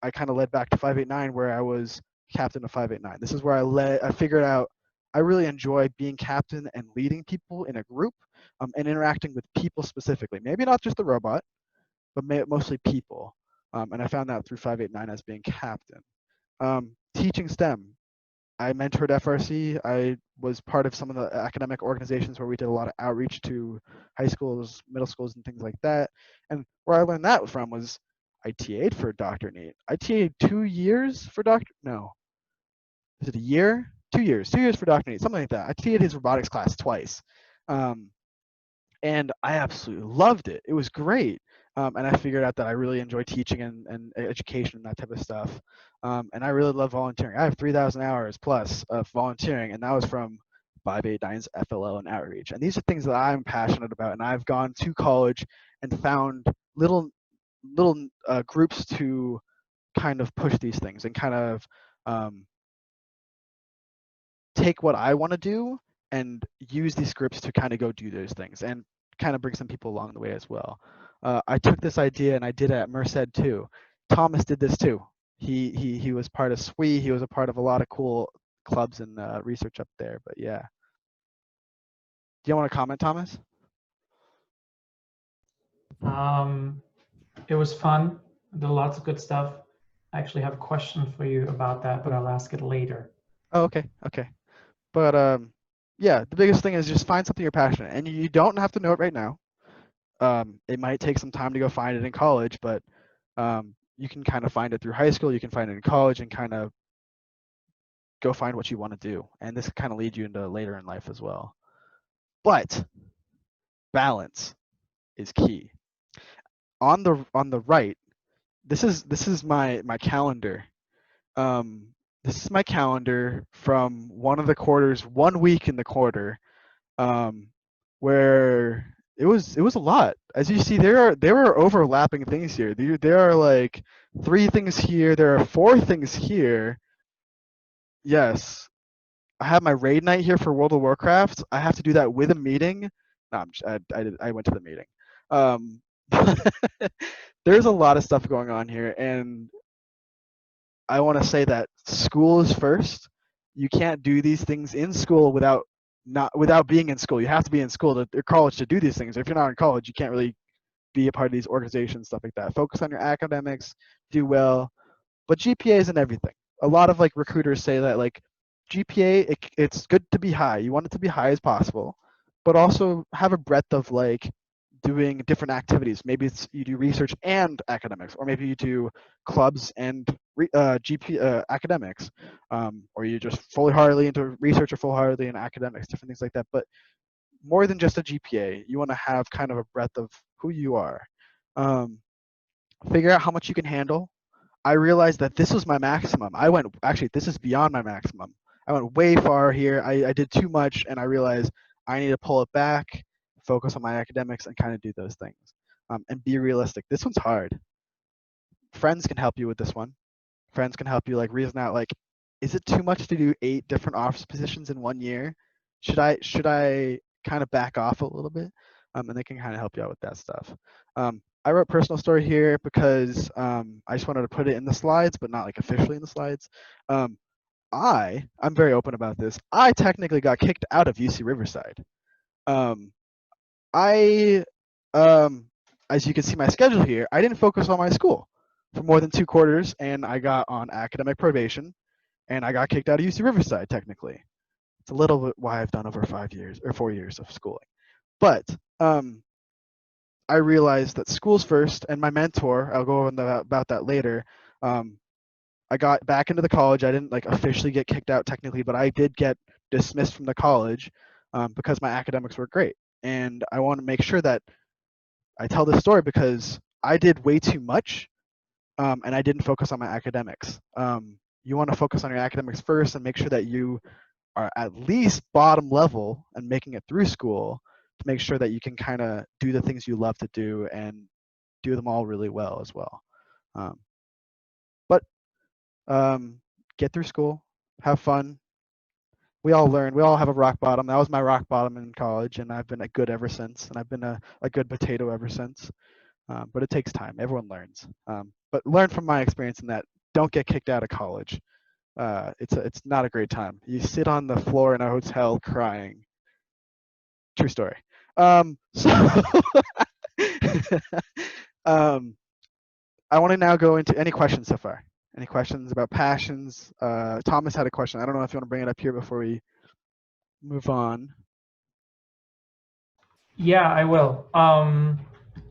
I kind of led back to 589, where I was captain of 589. This is where I figured out I really enjoy being captain and leading people in a group, and interacting with people specifically. Maybe not just the robot, but mostly people. And I found that through 589 as being captain. Teaching STEM. I mentored FRC. I was part of some of the academic organizations where we did a lot of outreach to high schools, middle schools, and things like that. And where I learned that from was I TA'd for Dr. Neat. I TA'd 2 years for Dr. No. Is it a year? 2 years. 2 years for Dr. Neat, something like that. I TA'd his robotics class twice. And I absolutely loved it. It was great. And I figured out that I really enjoy teaching and education and that type of stuff. And I really love volunteering. I have 3,000 hours plus of volunteering, and that was from 589's FLL and outreach. And these are things that I'm passionate about, and I've gone to college and found little groups to kind of push these things and kind of take what I want to do and use these groups to kind of go do those things and kind of bring some people along the way as well. I took this idea and I did it at Merced too. Thomas did this too. He was part of SWE. He was a part of a lot of cool clubs and research up there. But yeah. Do you want to comment, Thomas? It was fun. I did lots of good stuff. I actually have a question for you about that, but I'll ask it later. Oh, okay. But yeah, the biggest thing is just find something you're passionate, and you don't have to know it right now. It might take some time to go find it in college, but you can kind of find it through high school. You can find it in college and kind of go find what you want to do. And this kind of leads you into later in life as well. But balance is key. On the right, this is my calendar. This is my calendar from one of the quarters, 1 week in the quarter, where it was a lot. As you see, there are overlapping things here. There are like 3 things here. There are 4 things here. Yes, I have my raid night here for World of Warcraft. I have to do that with a meeting. No, I went to the meeting. There's a lot of stuff going on here, and I want to say that school is first. You can't do these things in school without being in school. You have to be in school or college to do these things. If you're not in college, you can't really be a part of these organizations, stuff like that. Focus on your academics, do well, but GPA isn't everything. A lot of like recruiters say that like GPA, it's good to be high. You want it to be high as possible, but also have a breadth of like doing different activities. Maybe it's you do research and academics, or maybe you do clubs and academics, or you just fully heartedly into research or full heartedly in academics, different things like that. But more than just a GPA, you want to have kind of a breadth of who you are. Figure out how much you can handle. I realized that this was my maximum. This is beyond my maximum. I went way far here. I did too much, and I realized I need to pull it back, focus on my academics, and kind of do those things. And be realistic. This one's hard. Friends can help you with this one. Friends can help you like reason out like, is it too much to do 8 different office positions in 1 year? Should I kind of back off a little bit? And they can kind of help you out with that stuff. I wrote personal story here because I just wanted to put it in the slides, but not like officially in the slides. I'm very open about this. I technically got kicked out of UC Riverside. As you can see my schedule here, I didn't focus on my school for more than 2 quarters, and I got on academic probation, and I got kicked out of UC Riverside technically. It's a little bit why I've done over 5 years or 4 years of schooling. But I realized that school's first, and my mentor, I'll go over about that later. I got back into the college. I didn't like officially get kicked out technically, but I did get dismissed from the college because my academics were great. And I want to make sure that I tell this story because I did way too much, and I didn't focus on my academics. You want to focus on your academics first and make sure that you are at least bottom level and making it through school to make sure that you can kind of do the things you love to do and do them all really well as well. But get through school, have fun. We all learn. We all have a rock bottom. That was my rock bottom in college, and I've been a good ever since. And I've been a good potato ever since. But it takes time. Everyone learns. But learn from my experience in that. Don't get kicked out of college. It's not a great time. You sit on the floor in a hotel crying. True story. So I want to now go into any questions so far. Any questions about passions? Thomas had a question. I don't know if you want to bring it up here before we move on. Yeah, I will.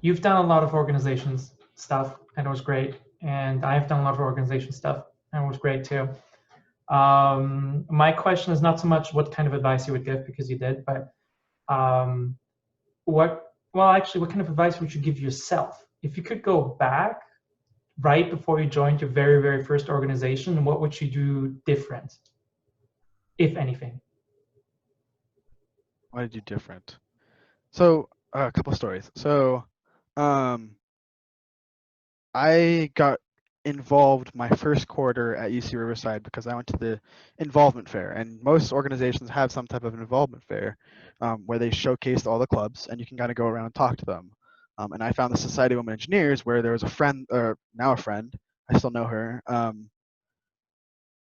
You've done a lot of organizations stuff, and it was great. And I've done a lot of organization stuff, and it was great too. My question is not so much what kind of advice you would give, because you did, but what kind of advice would you give yourself? If you could go back right before you joined your very, very first organization, what would you do different, if anything? What did you do different? So a couple stories. So I got involved my first quarter at UC Riverside because I went to the involvement fair, and most organizations have some type of an involvement fair where they showcase all the clubs, and you can kind of go around and talk to them. And I found the Society of Women Engineers, where there was a friend, or now a friend, I still know her.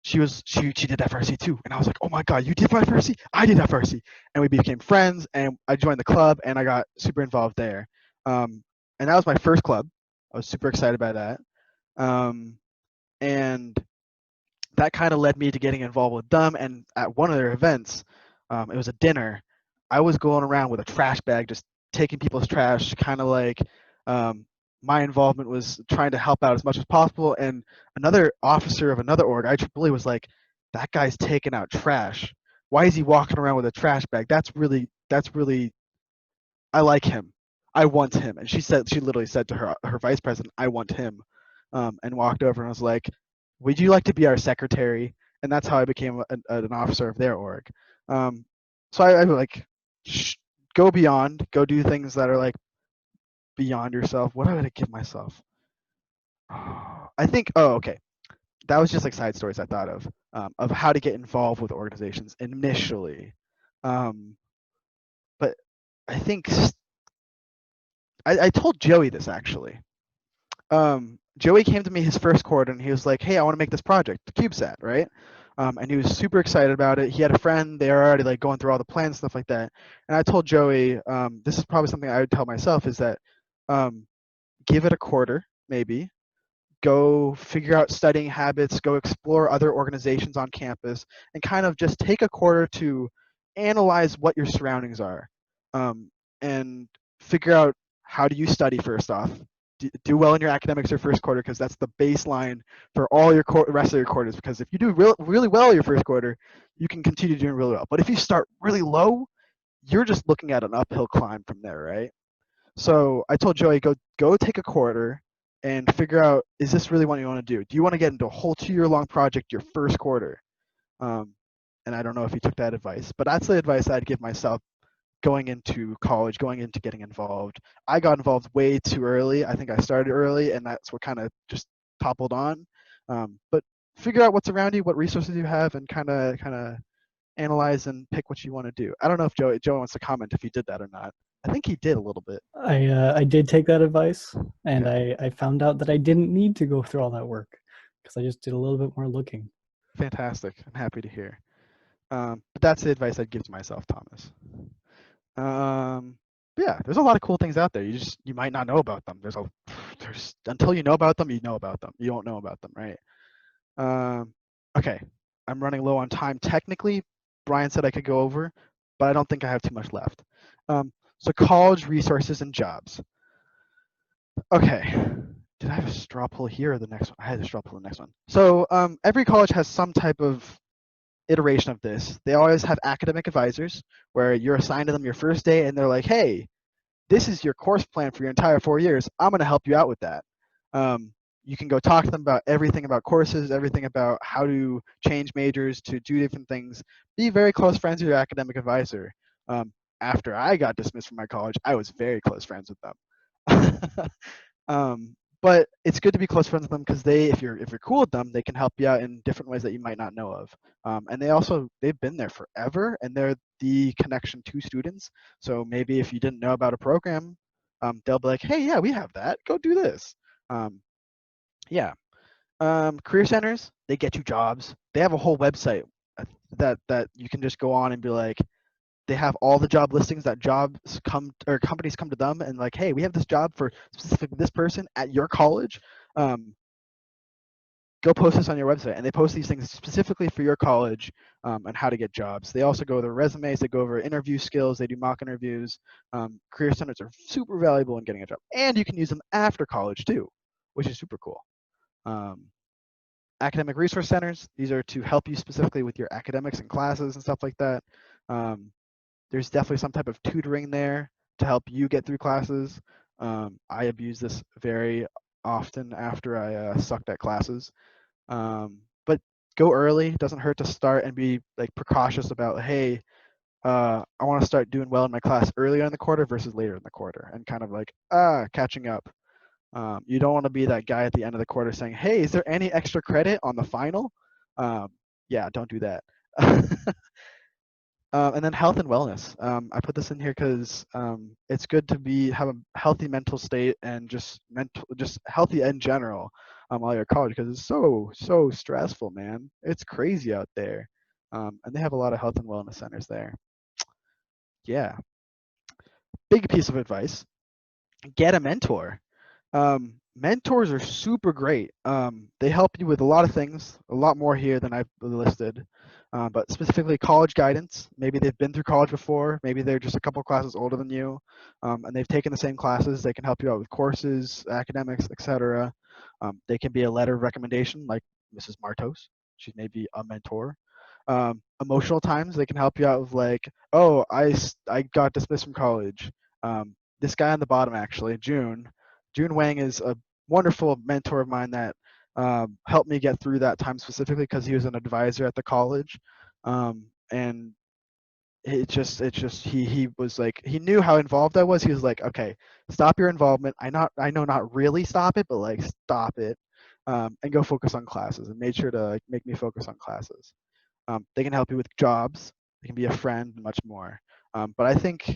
She did FRC too, and I was like, oh my god, you did FRC? I did FRC, and we became friends, and I joined the club, and I got super involved there. And that was my first club. I was super excited by that. And that kind of led me to getting involved with them. And at one of their events, it was a dinner. I was going around with a trash bag, just taking people's trash, kind of like my involvement was trying to help out as much as possible. And another officer of another org, IEEE, was like, that guy's taking out trash. Why is he walking around with a trash bag? That's really, I like him. I want him. And she literally said to her vice president, I want him. And walked over and was like, would you like to be our secretary? And that's how I became an officer of their org. So I like, go beyond, go do things that are like beyond yourself. What would I give myself? I think, okay. That was just like side stories I thought of how to get involved with organizations initially. But I think I told Joey this actually. Joey came to me his first quarter and he was like, hey, I want to make this project, the CubeSat, right? And he was super excited about it. He had a friend, they were already like going through all the plans, stuff like that. And I told Joey, this is probably something I would tell myself, is that give it a quarter, maybe. Go figure out studying habits, go explore other organizations on campus, and kind of just take a quarter to analyze what your surroundings are, and figure out how do you study first off. Do well in your academics your first quarter, because that's the baseline for all your rest of your quarters, because if you do really well your first quarter, you can continue doing really well. But if you start really low, you're just looking at an uphill climb from there, right? So I told Joey, go take a quarter and figure out, is this really what you want to do? Do you want to get into a whole 2-year-long project your first quarter? And I don't know if he took that advice, but that's the advice I'd give myself going into college, going into getting involved. I got involved way too early. I think I started early, and that's what kind of just toppled on. But figure out what's around you, what resources you have, and kind of analyze and pick what you want to do. I don't know if Joey wants to comment if he did that or not. I think he did a little bit. I did take that advice, and Yeah. I found out that I didn't need to go through all that work because I just did a little bit more looking. Fantastic. I'm happy to hear. But that's the advice I'd give to myself, Thomas. Yeah, there's a lot of cool things out there. You might not know about them. There's until you know about them, you know about them. You don't know about them, right? Okay, I'm running low on time. Technically, Brian said I could go over, but I don't think I have too much left. So college resources and jobs. Okay, did I have a straw poll here or the next one? I had a straw poll the next one. So every college has some type of iteration of this. They always have academic advisors where you're assigned to them your first day and they're like, hey, this is your course plan for your entire 4 years. I'm going to help you out with that. you can go talk to them about everything about courses, everything about how to change majors, to do different things. Be very close friends with your academic advisor. After I got dismissed from my college, I was very close friends with them. But it's good to be close friends with them because if you're cool with them, they can help you out in different ways that you might not know of. And they've been there forever, and they're the connection to students. So maybe if you didn't know about a program, they'll be like, hey, yeah, we have that. Go do this. Yeah. Career centers, they get you jobs. They have a whole website that you can just go on and be like, they have all the job listings that jobs come or companies come to them and like, hey, we have this job for specifically this person at your college. Go post this on your website, and they post these things specifically for your college and how to get jobs. They also go over resumes, they go over interview skills, they do mock interviews. Career centers are super valuable in getting a job, and you can use them after college too, which is super cool. Academic resource centers, these are to help you specifically with your academics and classes and stuff like that. There's definitely some type of tutoring there to help you get through classes. I abuse this very often after I sucked at classes. But go early. It doesn't hurt to start and be like precautious about, hey, I want to start doing well in my class earlier in the quarter versus later in the quarter, and kind of like catching up. You don't want to be that guy at the end of the quarter saying, hey, is there any extra credit on the final? Yeah, don't do that. And then health and wellness. I put this in here because it's good to have a healthy mental state and just healthy in general while you're at college, because it's so stressful, man. It's crazy out there, and they have a lot of health and wellness centers there. Yeah, big piece of advice: get a mentor. Mentors are super great. They help you with a lot of things, a lot more here than I've listed. But specifically college guidance. Maybe they've been through college before. Maybe they're just a couple classes older than you, and they've taken the same classes. They can help you out with courses, academics, etc. They can be a letter of recommendation, like Mrs. Martos. She's maybe a mentor. Emotional times, they can help you out with like, oh, I got dismissed from college. This guy on the bottom, actually, June Wang, is a wonderful mentor of mine that helped me get through that time specifically because he was an advisor at the college, and he was like, he knew how involved I was. He was like, okay, stop your involvement. I know not really stop it, but like stop it, and go focus on classes. And made sure to like make me focus on classes. They can help you with jobs. They can be a friend and much more. But I think you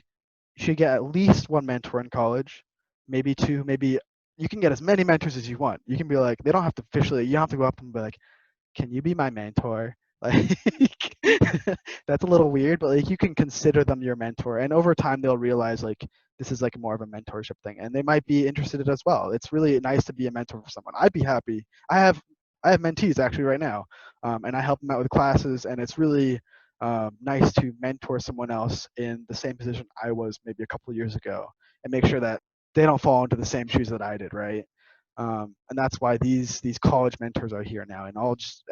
should get at least one mentor in college, maybe two, maybe you can get as many mentors as you want. You can be like, they don't have to officially, you don't have to go up and be like, can you be my mentor? Like, that's a little weird, but like you can consider them your mentor, and over time they'll realize like this is like more of a mentorship thing, and they might be interested in it as well. It's really nice to be a mentor for someone. I'd be happy. I have mentees actually right now, and I help them out with classes, and it's really nice to mentor someone else in the same position I was maybe a couple of years ago, and make sure that they don't fall into the same shoes that I did, right? And that's why these college mentors are here now, and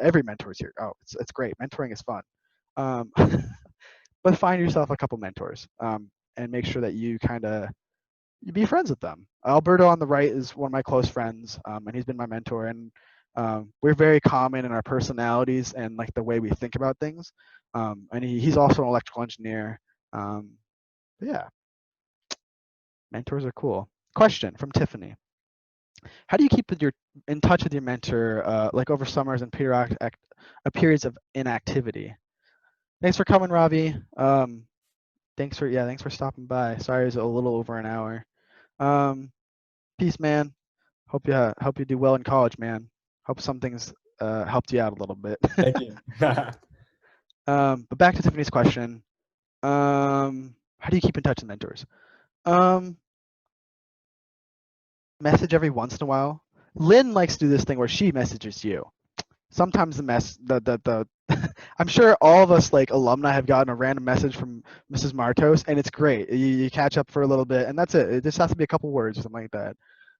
every mentor is here. Oh, it's great. Mentoring is fun, but find yourself a couple mentors, and make sure that you be friends with them. Alberto on the right is one of my close friends, and he's been my mentor, and we're very common in our personalities and like the way we think about things. And he's also an electrical engineer. Yeah, mentors are cool. Question from Tiffany: how do you keep in touch with your mentor, like over summers and periods of inactivity? Thanks for coming, Ravi. Thanks for stopping by. Sorry, it was a little over an hour. Peace, man. Hope you do well in college, man. Hope some things helped you out a little bit. Thank you. But back to Tiffany's question. How do you keep in touch with mentors? Message every once in a while. Lynn likes to do this thing where she messages you. Sometimes the I'm sure all of us like alumni have gotten a random message from Mrs. Martos, and it's great. You catch up for a little bit, and that's it. It just has to be a couple words or something like that.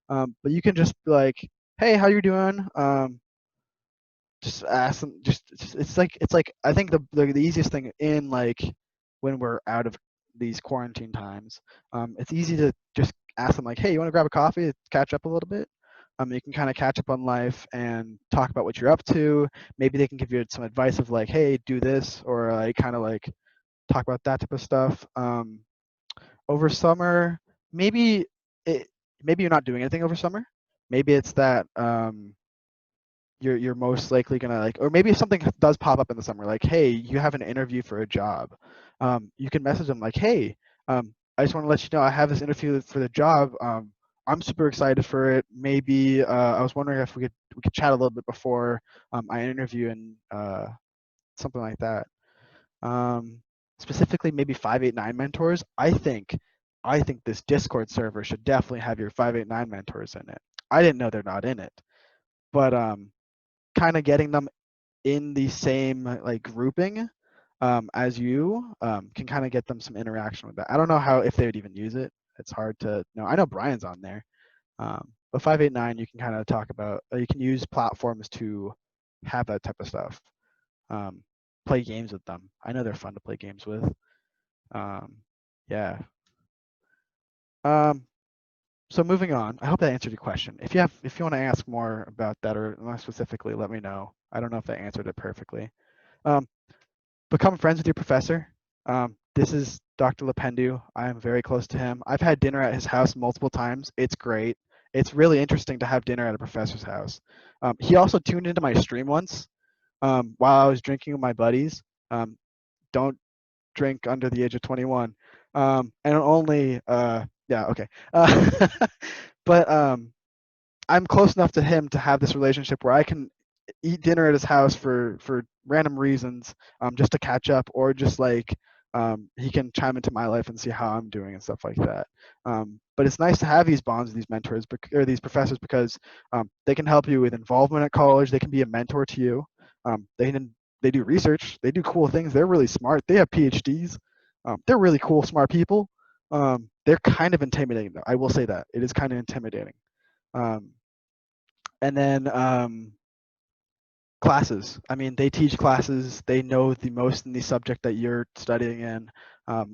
But you can just be like, "Hey, how you doing?" Just ask them. It's like I think the easiest thing in like when we're out of these quarantine times, it's easy to just ask them like, "Hey, you want to grab a coffee, catch up a little bit?" You can kind of catch up on life and talk about what you're up to. Maybe they can give you some advice of like, hey, do this, or like kind of like talk about that type of stuff. Over summer, maybe it, maybe you're not doing anything over summer. Maybe it's that you're most likely gonna like, or maybe if something does pop up in the summer, like, hey, you have an interview for a job, you can message them like, hey, I just want to let you know I have this interview for the job. I'm super excited for it. Maybe I was wondering if we could chat a little bit before I interview and something like that. Um, Specifically, maybe 589 mentors. I think this Discord server should definitely have your 589 mentors in it. I didn't know they're not in it, but kind of getting them in the same like grouping as you can kind of get them some interaction with that. I don't know how if they would even use it. It's hard to know. I know Brian's on there, but 589 you can kind of talk about. You can use platforms to have that type of stuff. Play games with them. I know they're fun to play games with. Yeah. So moving on. I hope that answered your question. If you want to ask more about that or more specifically, let me know. I don't know if I answered it perfectly. Become friends with your professor. This is Dr. Lependu. I am very close to him. I've had dinner at his house multiple times. It's great. It's really interesting to have dinner at a professor's house. He also tuned into my stream once while I was drinking with my buddies. Don't drink under the age of 21. And only, yeah, okay. But I'm close enough to him to have this relationship where I can eat dinner at his house for random reasons, just to catch up, or just like he can chime into my life and see how I'm doing and stuff like that. But it's nice to have these bonds with these mentors or these professors because they can help you with involvement at college. They can be a mentor to you. They do research. They do cool things. They're really smart. They have PhDs. They're really cool, smart people. They're kind of intimidating, though. I will say that it is kind of intimidating. And then classes. I mean, they teach classes. They know the most in the subject that you're studying in.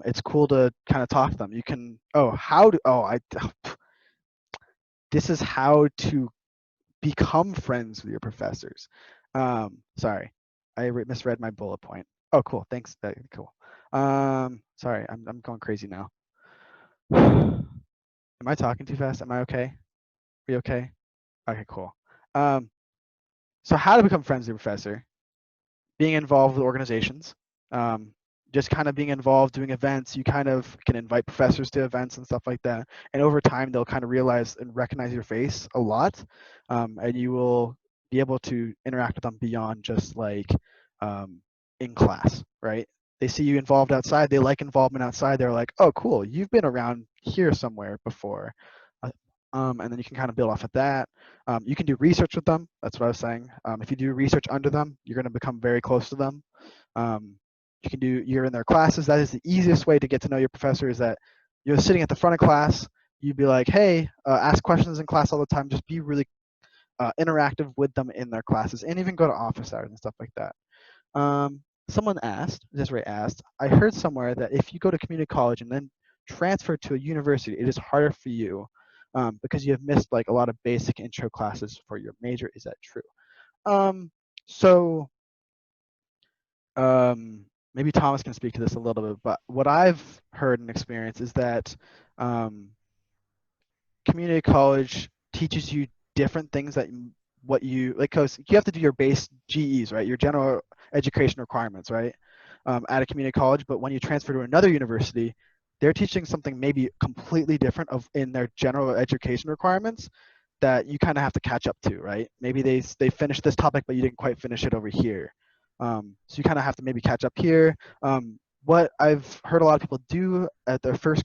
It's cool to kind of talk to them. You can. This is how to become friends with your professors. Sorry, I misread my bullet point. Oh, cool. Thanks. Cool. Sorry, I'm going crazy now. Am I talking too fast? Am I okay? Are we okay? Okay, cool. So how to become friends with your professor? Being involved with organizations, just kind of being involved doing events. You kind of can invite professors to events and stuff like that, and over time they'll kind of realize and recognize your face a lot, and you will be able to interact with them beyond just like in class, right? They see you involved outside, they like involvement outside, they're like, oh cool, you've been around here somewhere before. And then you can kind of build off of that. You can do research with them. That's what I was saying. If you do research under them, you're going to become very close to them. You're in their classes. That is the easiest way to get to know your professor, is that you're sitting at the front of class. You'd be like, hey, ask questions in class all the time. Just be really interactive with them in their classes, and even go to office hours and stuff like that. Someone asked, Desiree asked, I heard somewhere that if you go to community college and then transfer to a university, it is harder for you because you have missed like a lot of basic intro classes for your major. Is that true? So maybe Thomas can speak to this a little bit, but what I've heard and experienced is that community college teaches you different things that what you like, because you have to do your base GEs, right? Your general education requirements, right? At a community college, but when you transfer to another university, they're teaching something maybe completely different in their general education requirements that you kind of have to catch up to, right? Maybe they finished this topic, but you didn't quite finish it over here. So you kind of have to maybe catch up here. What I've heard a lot of people do at their first,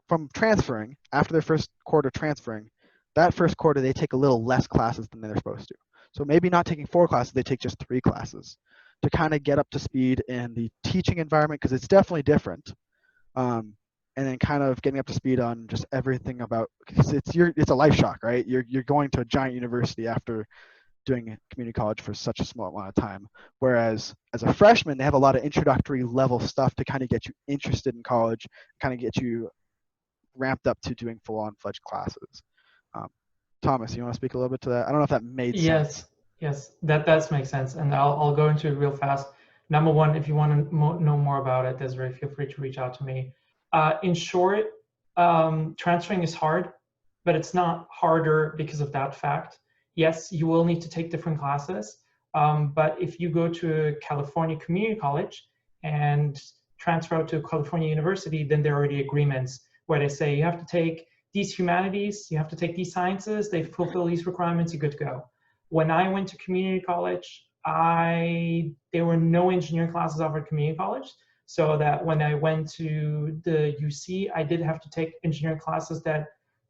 from transferring, after their first quarter transferring, that first quarter they take a little less classes than they're supposed to. So maybe not taking 4 classes, they take just 3 classes to kind of get up to speed in the teaching environment, because it's definitely different. And then kind of getting up to speed on just everything about, because it's a life shock, right? You're going to a giant university after doing community college for such a small amount of time. Whereas as a freshman, they have a lot of introductory level stuff to kind of get you interested in college, kind of get you ramped up to doing full-on fledged classes. Thomas, you want to speak a little bit to that? I don't know if that made sense. Yes, that does make sense, and I'll go into it real fast. Number one, if you want to know more about it, Desiree, feel free to reach out to me. In short, transferring is hard, but it's not harder because of that fact. Yes, you will need to take different classes, but if you go to a California community college and transfer out to a California university, then there are already agreements where they say you have to take these humanities, you have to take these sciences, they fulfill these requirements, you're good to go. When I went to community college, there were no engineering classes offered at community college. So that when I went to the UC, I did have to take engineering classes that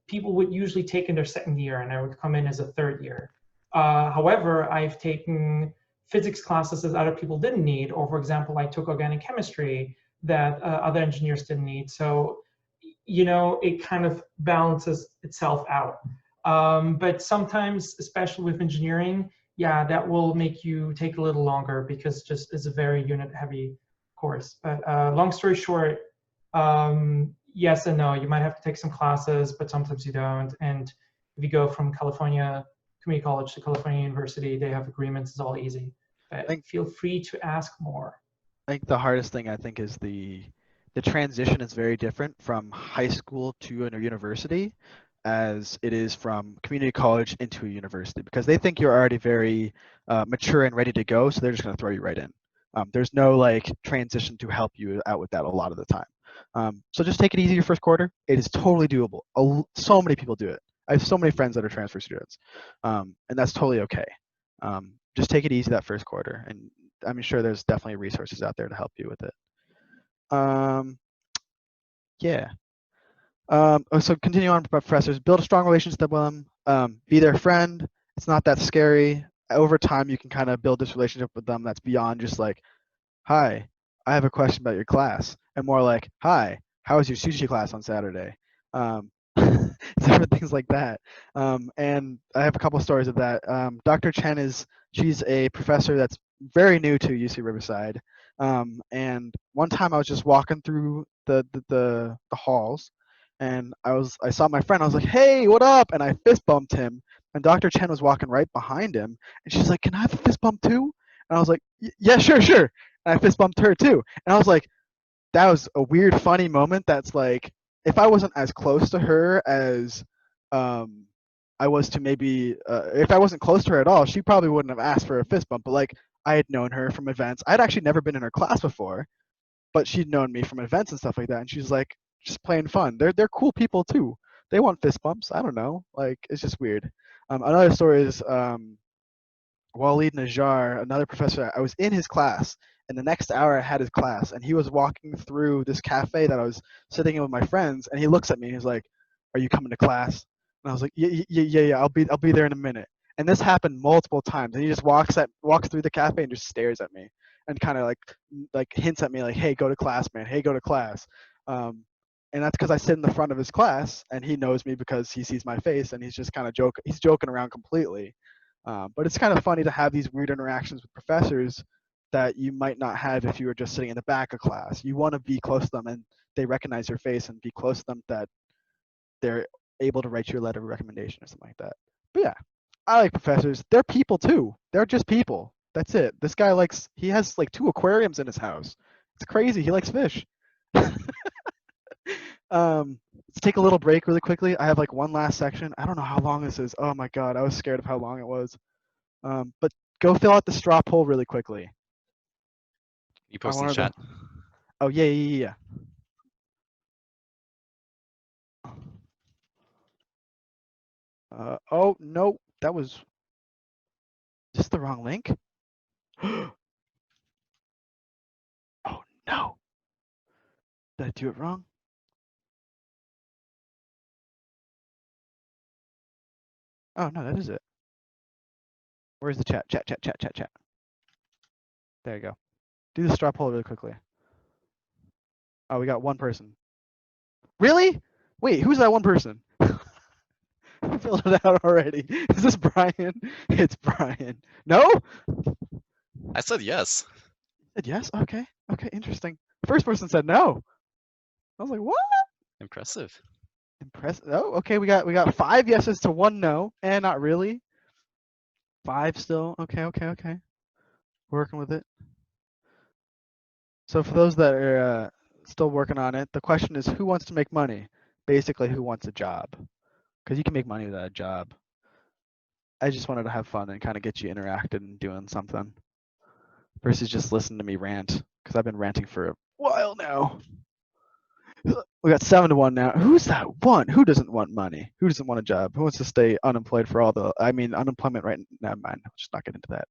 people would usually take in their second year, and I would come in as a third year. However, I've taken physics classes that other people didn't need, or for example, I took organic chemistry that other engineers didn't need. So, it kind of balances itself out. But sometimes, especially with engineering, yeah, that will make you take a little longer because just it's a very unit heavy course. But long story short, yes and no. You might have to take some classes, but sometimes you don't. And if you go from California Community College to California University, they have agreements. It's all easy. But feel free to ask more. I think the hardest thing is the transition is very different from high school to a university as it is from community college into a university, because they think you're already very mature and ready to go, so they're just going to throw you right in. There's no like transition to help you out with that a lot of the time. So just take it easy your first quarter. It is totally doable. So many people do it. I have so many friends that are transfer students, and that's totally okay. Just take it easy that first quarter, and I'm sure there's definitely resources out there to help you with it. Yeah. So continue on, professors. Build a strong relationship with them. Be their friend. It's not that scary. Over time, you can kind of build this relationship with them that's beyond just like, hi, I have a question about your class, and more like, hi, how was your sushi class on Saturday? Different things like that. And I have a couple stories of that. Dr. Chen she's a professor that's very new to UC Riverside. And one time I was just walking through the halls, and I saw my friend. I was like, hey, what up? And I fist bumped him. And Dr. Chen was walking right behind him, and she's like, can I have a fist bump too? And I was like, yeah, sure. And I fist bumped her too. And I was like, that was a weird, funny moment. That's like, if I wasn't as close to her as I was to maybe, if I wasn't close to her at all, she probably wouldn't have asked for a fist bump. But like, I had known her from events. I'd actually never been in her class before, but she'd known me from events and stuff like that. And she's like, just playing fun. They're cool people too. They want fist bumps. I don't know. Like, it's just weird. Another story is Walid Najjar, another professor. I was in his class, and the next hour I had his class, and he was walking through this cafe that I was sitting in with my friends, and he looks at me and he's like, "Are you coming to class?" And I was like, "Yeah. I'll be there in a minute." And this happened multiple times, and he just walks through the cafe and just stares at me and kind of like hints at me like, "Hey, go to class, man. Hey, go to class." And that's because I sit in the front of his class, and he knows me because he sees my face, and he's just kind of joking around completely. But it's kind of funny to have these weird interactions with professors that you might not have if you were just sitting in the back of class. You want to be close to them, and they recognize your face and be close to them, that they're able to write you a letter of recommendation or something like that. But yeah, I like professors. They're people too. They're just people. That's it. This guy he has like 2 aquariums in his house. It's crazy. He likes fish. Let's take a little break really quickly. I have like one last section. I don't know how long this is. Oh my God, I was scared of how long it was. But go fill out the straw poll really quickly. You post in the chat. Oh yeah. Oh no, that was just the wrong link. Oh no, did I do it wrong? Oh no, that is it. Where's the chat? Chat. There you go. Do the straw poll really quickly. Oh, we got one person. Really? Wait, who's that one person? I filled it out already. Is this Brian? It's Brian. No? I said yes. Said yes? Okay, interesting. First person said no. I was like, what? Impressive. Impressive. Oh, okay. We got 5 yeses to 1 no, and not really. 5 still. Okay, okay, okay. Working with it. So for those that are still working on it, the question is, who wants to make money? Basically, who wants a job? Because you can make money without a job. I just wanted to have fun and kind of get you interacted and doing something versus just listen to me rant, because I've been ranting for a while now. We got 7 to 1 now. Who's that one? Who doesn't want money? Who doesn't want a job? Who wants to stay unemployed for all the? I mean, unemployment right? Never mind. Let's just not get into that.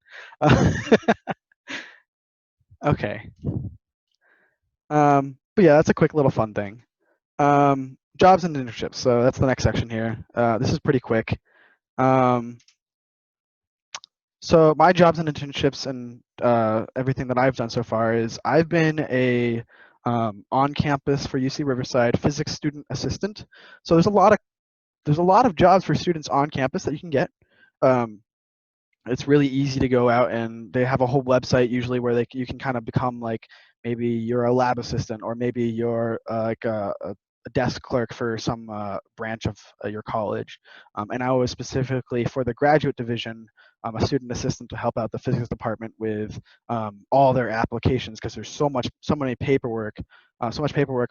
Okay. But yeah, that's a quick little fun thing. Jobs and internships. So that's the next section here. This is pretty quick. So my jobs and internships and everything that I've done so far is I've been a on campus for UC Riverside physics student assistant. So there's a lot of jobs for students on campus that you can get. It's really easy to go out, and they have a whole website usually where you can kind of become like, maybe you're a lab assistant, or maybe you're like a desk clerk for some branch of your college. And I was specifically for the graduate division, a student assistant to help out the physics department with all their applications, because there's so much paperwork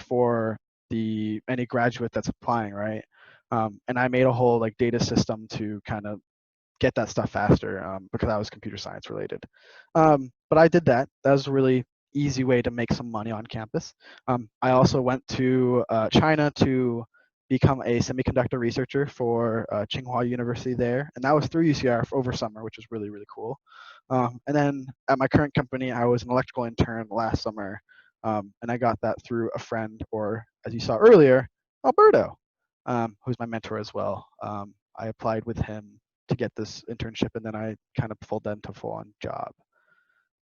for any graduate that's applying, right? And I made a whole like data system to kind of get that stuff faster, because I was computer science related. But I did that. That was a really easy way to make some money on campus. I also went to China to become a semiconductor researcher for Tsinghua University there, and that was through UCR over summer, which was really, really cool. And then at my current company, I was an electrical intern last summer, and I got that through a friend, or as you saw earlier, Alberto, who's my mentor as well. I applied with him to get this internship, and then I kind of pulled that into a full-on job.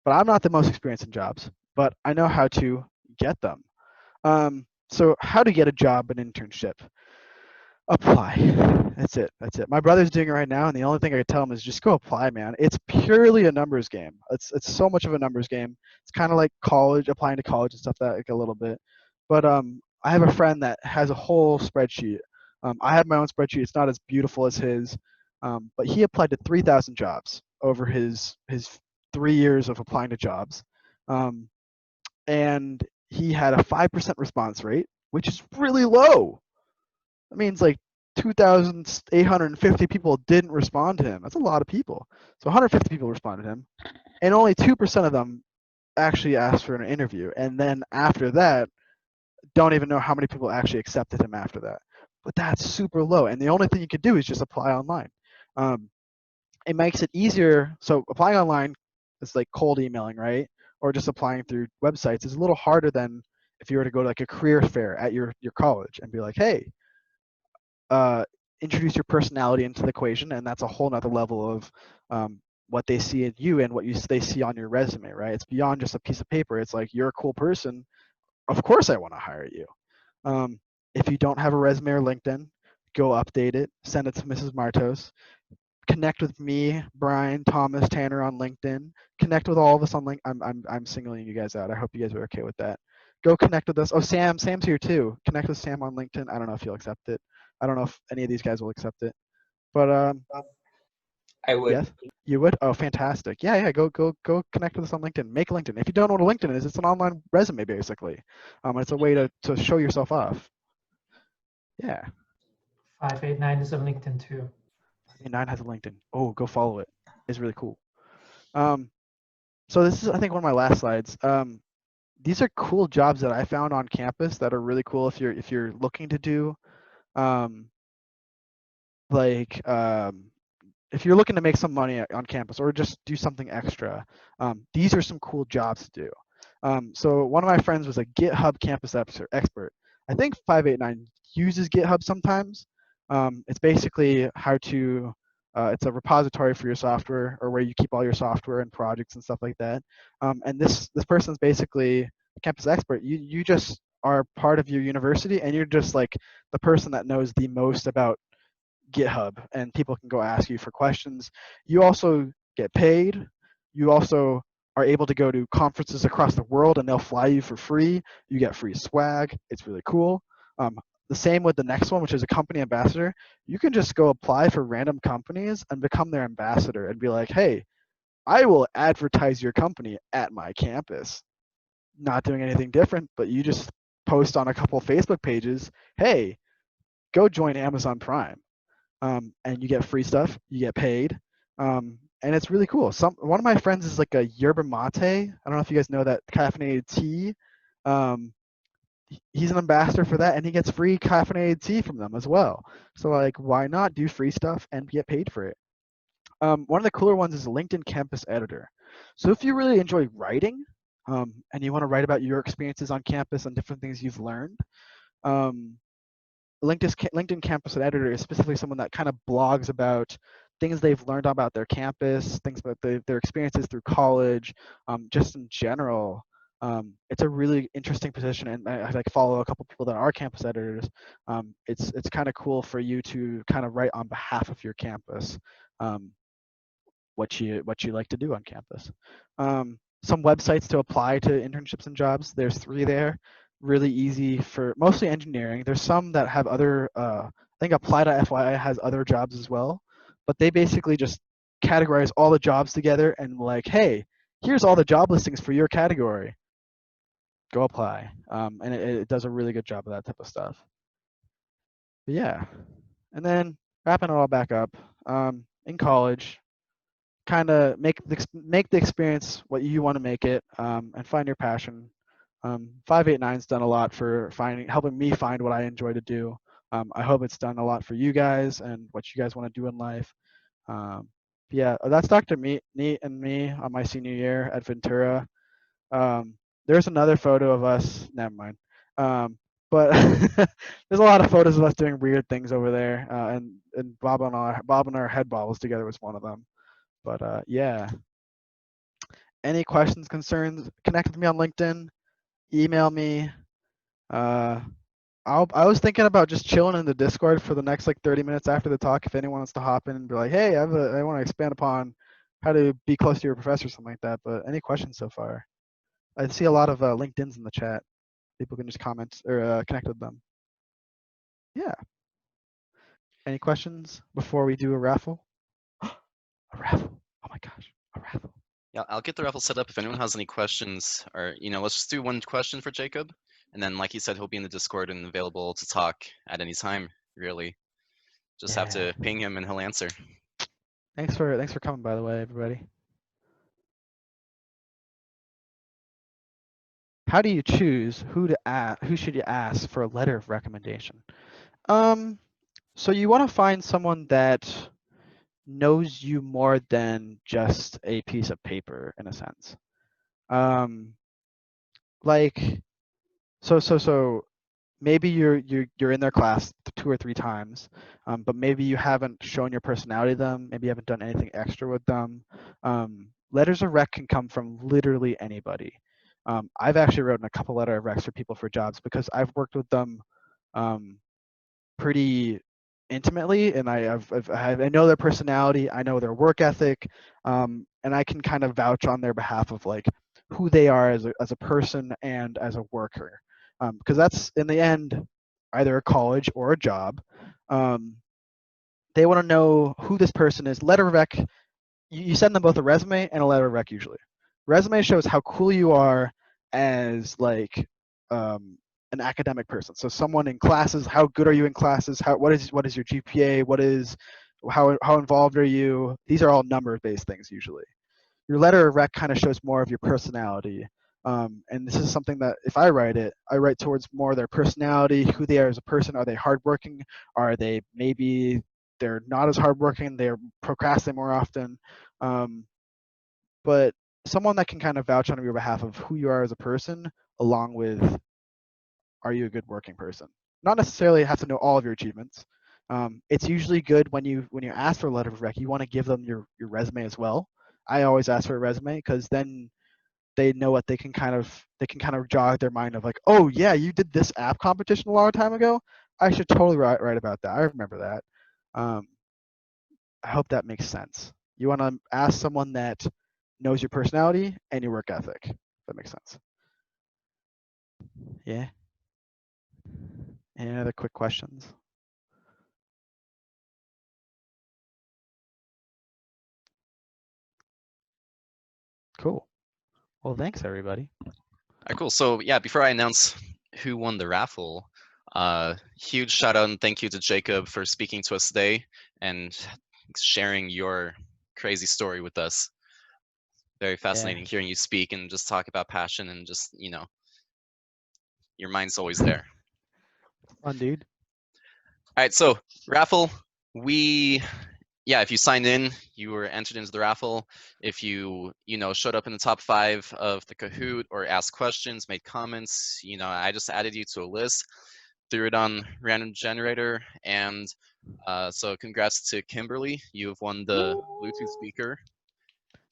But I'm not the most experienced in jobs, but I know how to get them. So how to get a job, an internship? Apply. That's it. That's it. My brother's doing it right now, and the only thing I could tell him is just go apply, man. It's purely a numbers game. It's so much of a numbers game. It's kind of like college, applying to college and stuff, that like a little bit. But I have a friend that has a whole spreadsheet. I have my own spreadsheet. It's not as beautiful as his, but he applied to 3,000 jobs over his 3 years of applying to jobs, and he had a 5% response rate, which is really low. That means like 2,850 people didn't respond to him. That's a lot of people. So 150 people responded to him, and only 2% of them actually asked for an interview. And then after that, don't even know how many people actually accepted him after that. But that's super low. And the only thing you could do is just apply online. It makes it easier. So applying online is like cold emailing, right? Or just applying through websites is a little harder than if you were to go to like a career fair at your college and be like, hey, introduce your personality into the equation, and that's a whole nother level of what they see in you and what they see on your resume, right? It's beyond just a piece of paper. It's like, you're a cool person. Of course I want to hire you. If you don't have a resume or LinkedIn, go update it, send it to Mrs. Martos. Connect with me, Brian, Thomas, Tanner on LinkedIn. Connect with all of us on LinkedIn. I'm singling you guys out. I hope you guys are okay with that. Go connect with us. Oh, Sam's here too. Connect with Sam on LinkedIn. I don't know if he'll accept it. I don't know if any of these guys will accept it. But I would. yes, you would? Oh, fantastic. Yeah. Go connect with us on LinkedIn. Make LinkedIn. If you don't know what a LinkedIn is, it's an online resume basically. It's a way to show yourself off. Yeah. 589 is a LinkedIn too. 589 has a LinkedIn. Oh, go follow it. It's really cool. So this is, I think, one of my last slides. These are cool jobs that I found on campus that are really cool if you're looking to do if you're looking to make some money on campus or just do something extra. These are some cool jobs to do. So one of my friends was a GitHub campus expert. I think 589 uses GitHub sometimes. It's basically how to it's a repository for your software, or where you keep all your software and projects and stuff like that. And this person's basically a campus expert. You just are part of your university, and you're just like the person that knows the most about GitHub, and people can go ask you for questions. You also get paid. You also are able to go to conferences across the world, and they'll fly you for free. You get free swag. It's really cool. the same with the next one, which is a company ambassador. You can just go apply for random companies and become their ambassador and be like, hey, I will advertise your company at my campus. Not doing anything different, but you just post on a couple Facebook pages, hey, go join Amazon Prime. And you get free stuff, you get paid, and it's really cool. One of my friends is like a yerba mate. I don't know if you guys know that caffeinated tea. Um, he's an ambassador for that, and he gets free caffeinated tea from them as well. So like, why not do free stuff and get paid for it? One of the cooler ones is LinkedIn Campus Editor. So if you really enjoy writing, and you want to write about your experiences on campus and different things you've learned, LinkedIn Campus Editor is specifically someone that kind of blogs about things they've learned about their campus, things about their experiences through college, just in general. It's a really interesting position, and I like follow a couple people that are campus editors. It's kind of cool for you to kind of write on behalf of your campus, what you like to do on campus. Some websites to apply to internships and jobs. There's 3 there. Really easy for mostly engineering. There's some that have other. I think Apply.fyi has other jobs as well, but they basically just categorize all the jobs together and like, hey, here's all the job listings for your category. Go apply, and it does a really good job of that type of stuff. But yeah, and then wrapping it all back up. In college, kind of make the experience what you want to make it, and find your passion. 589's done a lot for helping me find what I enjoy to do. I hope it's done a lot for you guys and what you guys want to do in life. Yeah, that's Dr. Neat and me on my senior year at Ventura. There's another photo of us. Never mind. But there's a lot of photos of us doing weird things over there, and Bob and our head bobbles together was one of them. But yeah. Any questions, concerns? Connect with me on LinkedIn. Email me. I was thinking about just chilling in the Discord for the next like 30 minutes after the talk. If anyone wants to hop in and be like, hey, I want to expand upon how to be close to your professor, something like that. But any questions so far? I see a lot of LinkedIn's in the chat. People can just comment or connect with them. Yeah. Any questions before we do a raffle? A raffle. Oh my gosh, a raffle. Yeah, I'll get the raffle set up if anyone has any questions, or let's just do one question for Jacob, and then like he said, he'll be in the Discord and available to talk at any time. Really, just have to ping him and he'll answer. Thanks for coming, by the way, everybody. How do you choose who should you ask for a letter of recommendation? So you want to find someone that knows you more than just a piece of paper, in a sense. Like, so maybe you're in their class 2 or 3 times, but maybe you haven't shown your personality to them. Maybe you haven't done anything extra with them. Letters of rec can come from literally anybody. I've actually written a couple letter of recs for people for jobs because I've worked with them pretty intimately, and I know their personality, I know their work ethic, and I can kind of vouch on their behalf of like who they are as a person and as a worker, because that's in the end either a college or a job. They want to know who this person is. Letter of rec, you send them both a resume and a letter of rec usually. Resume shows how cool you are as like an academic person. So someone in classes, how good are you in classes? What is your GPA? How involved are you? These are all number-based things usually. Your letter of rec kind of shows more of your personality. And this is something that if I write towards more their personality, who they are as a person. Are they hardworking? Are they maybe they're not as hardworking? They're procrastinating more often. But someone that can kind of vouch on your behalf of who you are as a person, along with are you a good working person? Not necessarily have to know all of your achievements. It's usually good when you ask for a letter of rec, you want to give them your resume as well. I always ask for a resume because then they know what they can kind of jog their mind of like, oh yeah, you did this app competition a long time ago. I should totally write about that. I remember that. I hope that makes sense. You want to ask someone that knows your personality and your work ethic. If that makes sense. Yeah. Any other quick questions? Cool. Well, thanks everybody. All right, cool. So yeah, before I announce who won the raffle, huge shout out and thank you to Jacob for speaking to us today and sharing your crazy story with us. Very fascinating hearing you speak and just talk about passion and just, you know, your mind's always there. Fun, dude. All right, so raffle, if you signed in, you were entered into the raffle. If you showed up in the top 5 of the Kahoot or asked questions, made comments, I just added you to a list, threw it on random generator, and so congrats to Kimberly. You have won the Bluetooth speaker.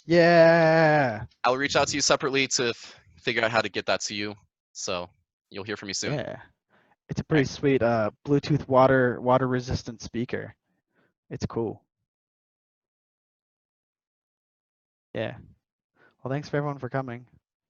Yeah. I'll reach out to you separately to figure out how to get that to you. So you'll hear from me soon. Yeah. It's a pretty sweet Bluetooth water resistant speaker. It's cool. Yeah. Well, thanks for everyone for coming.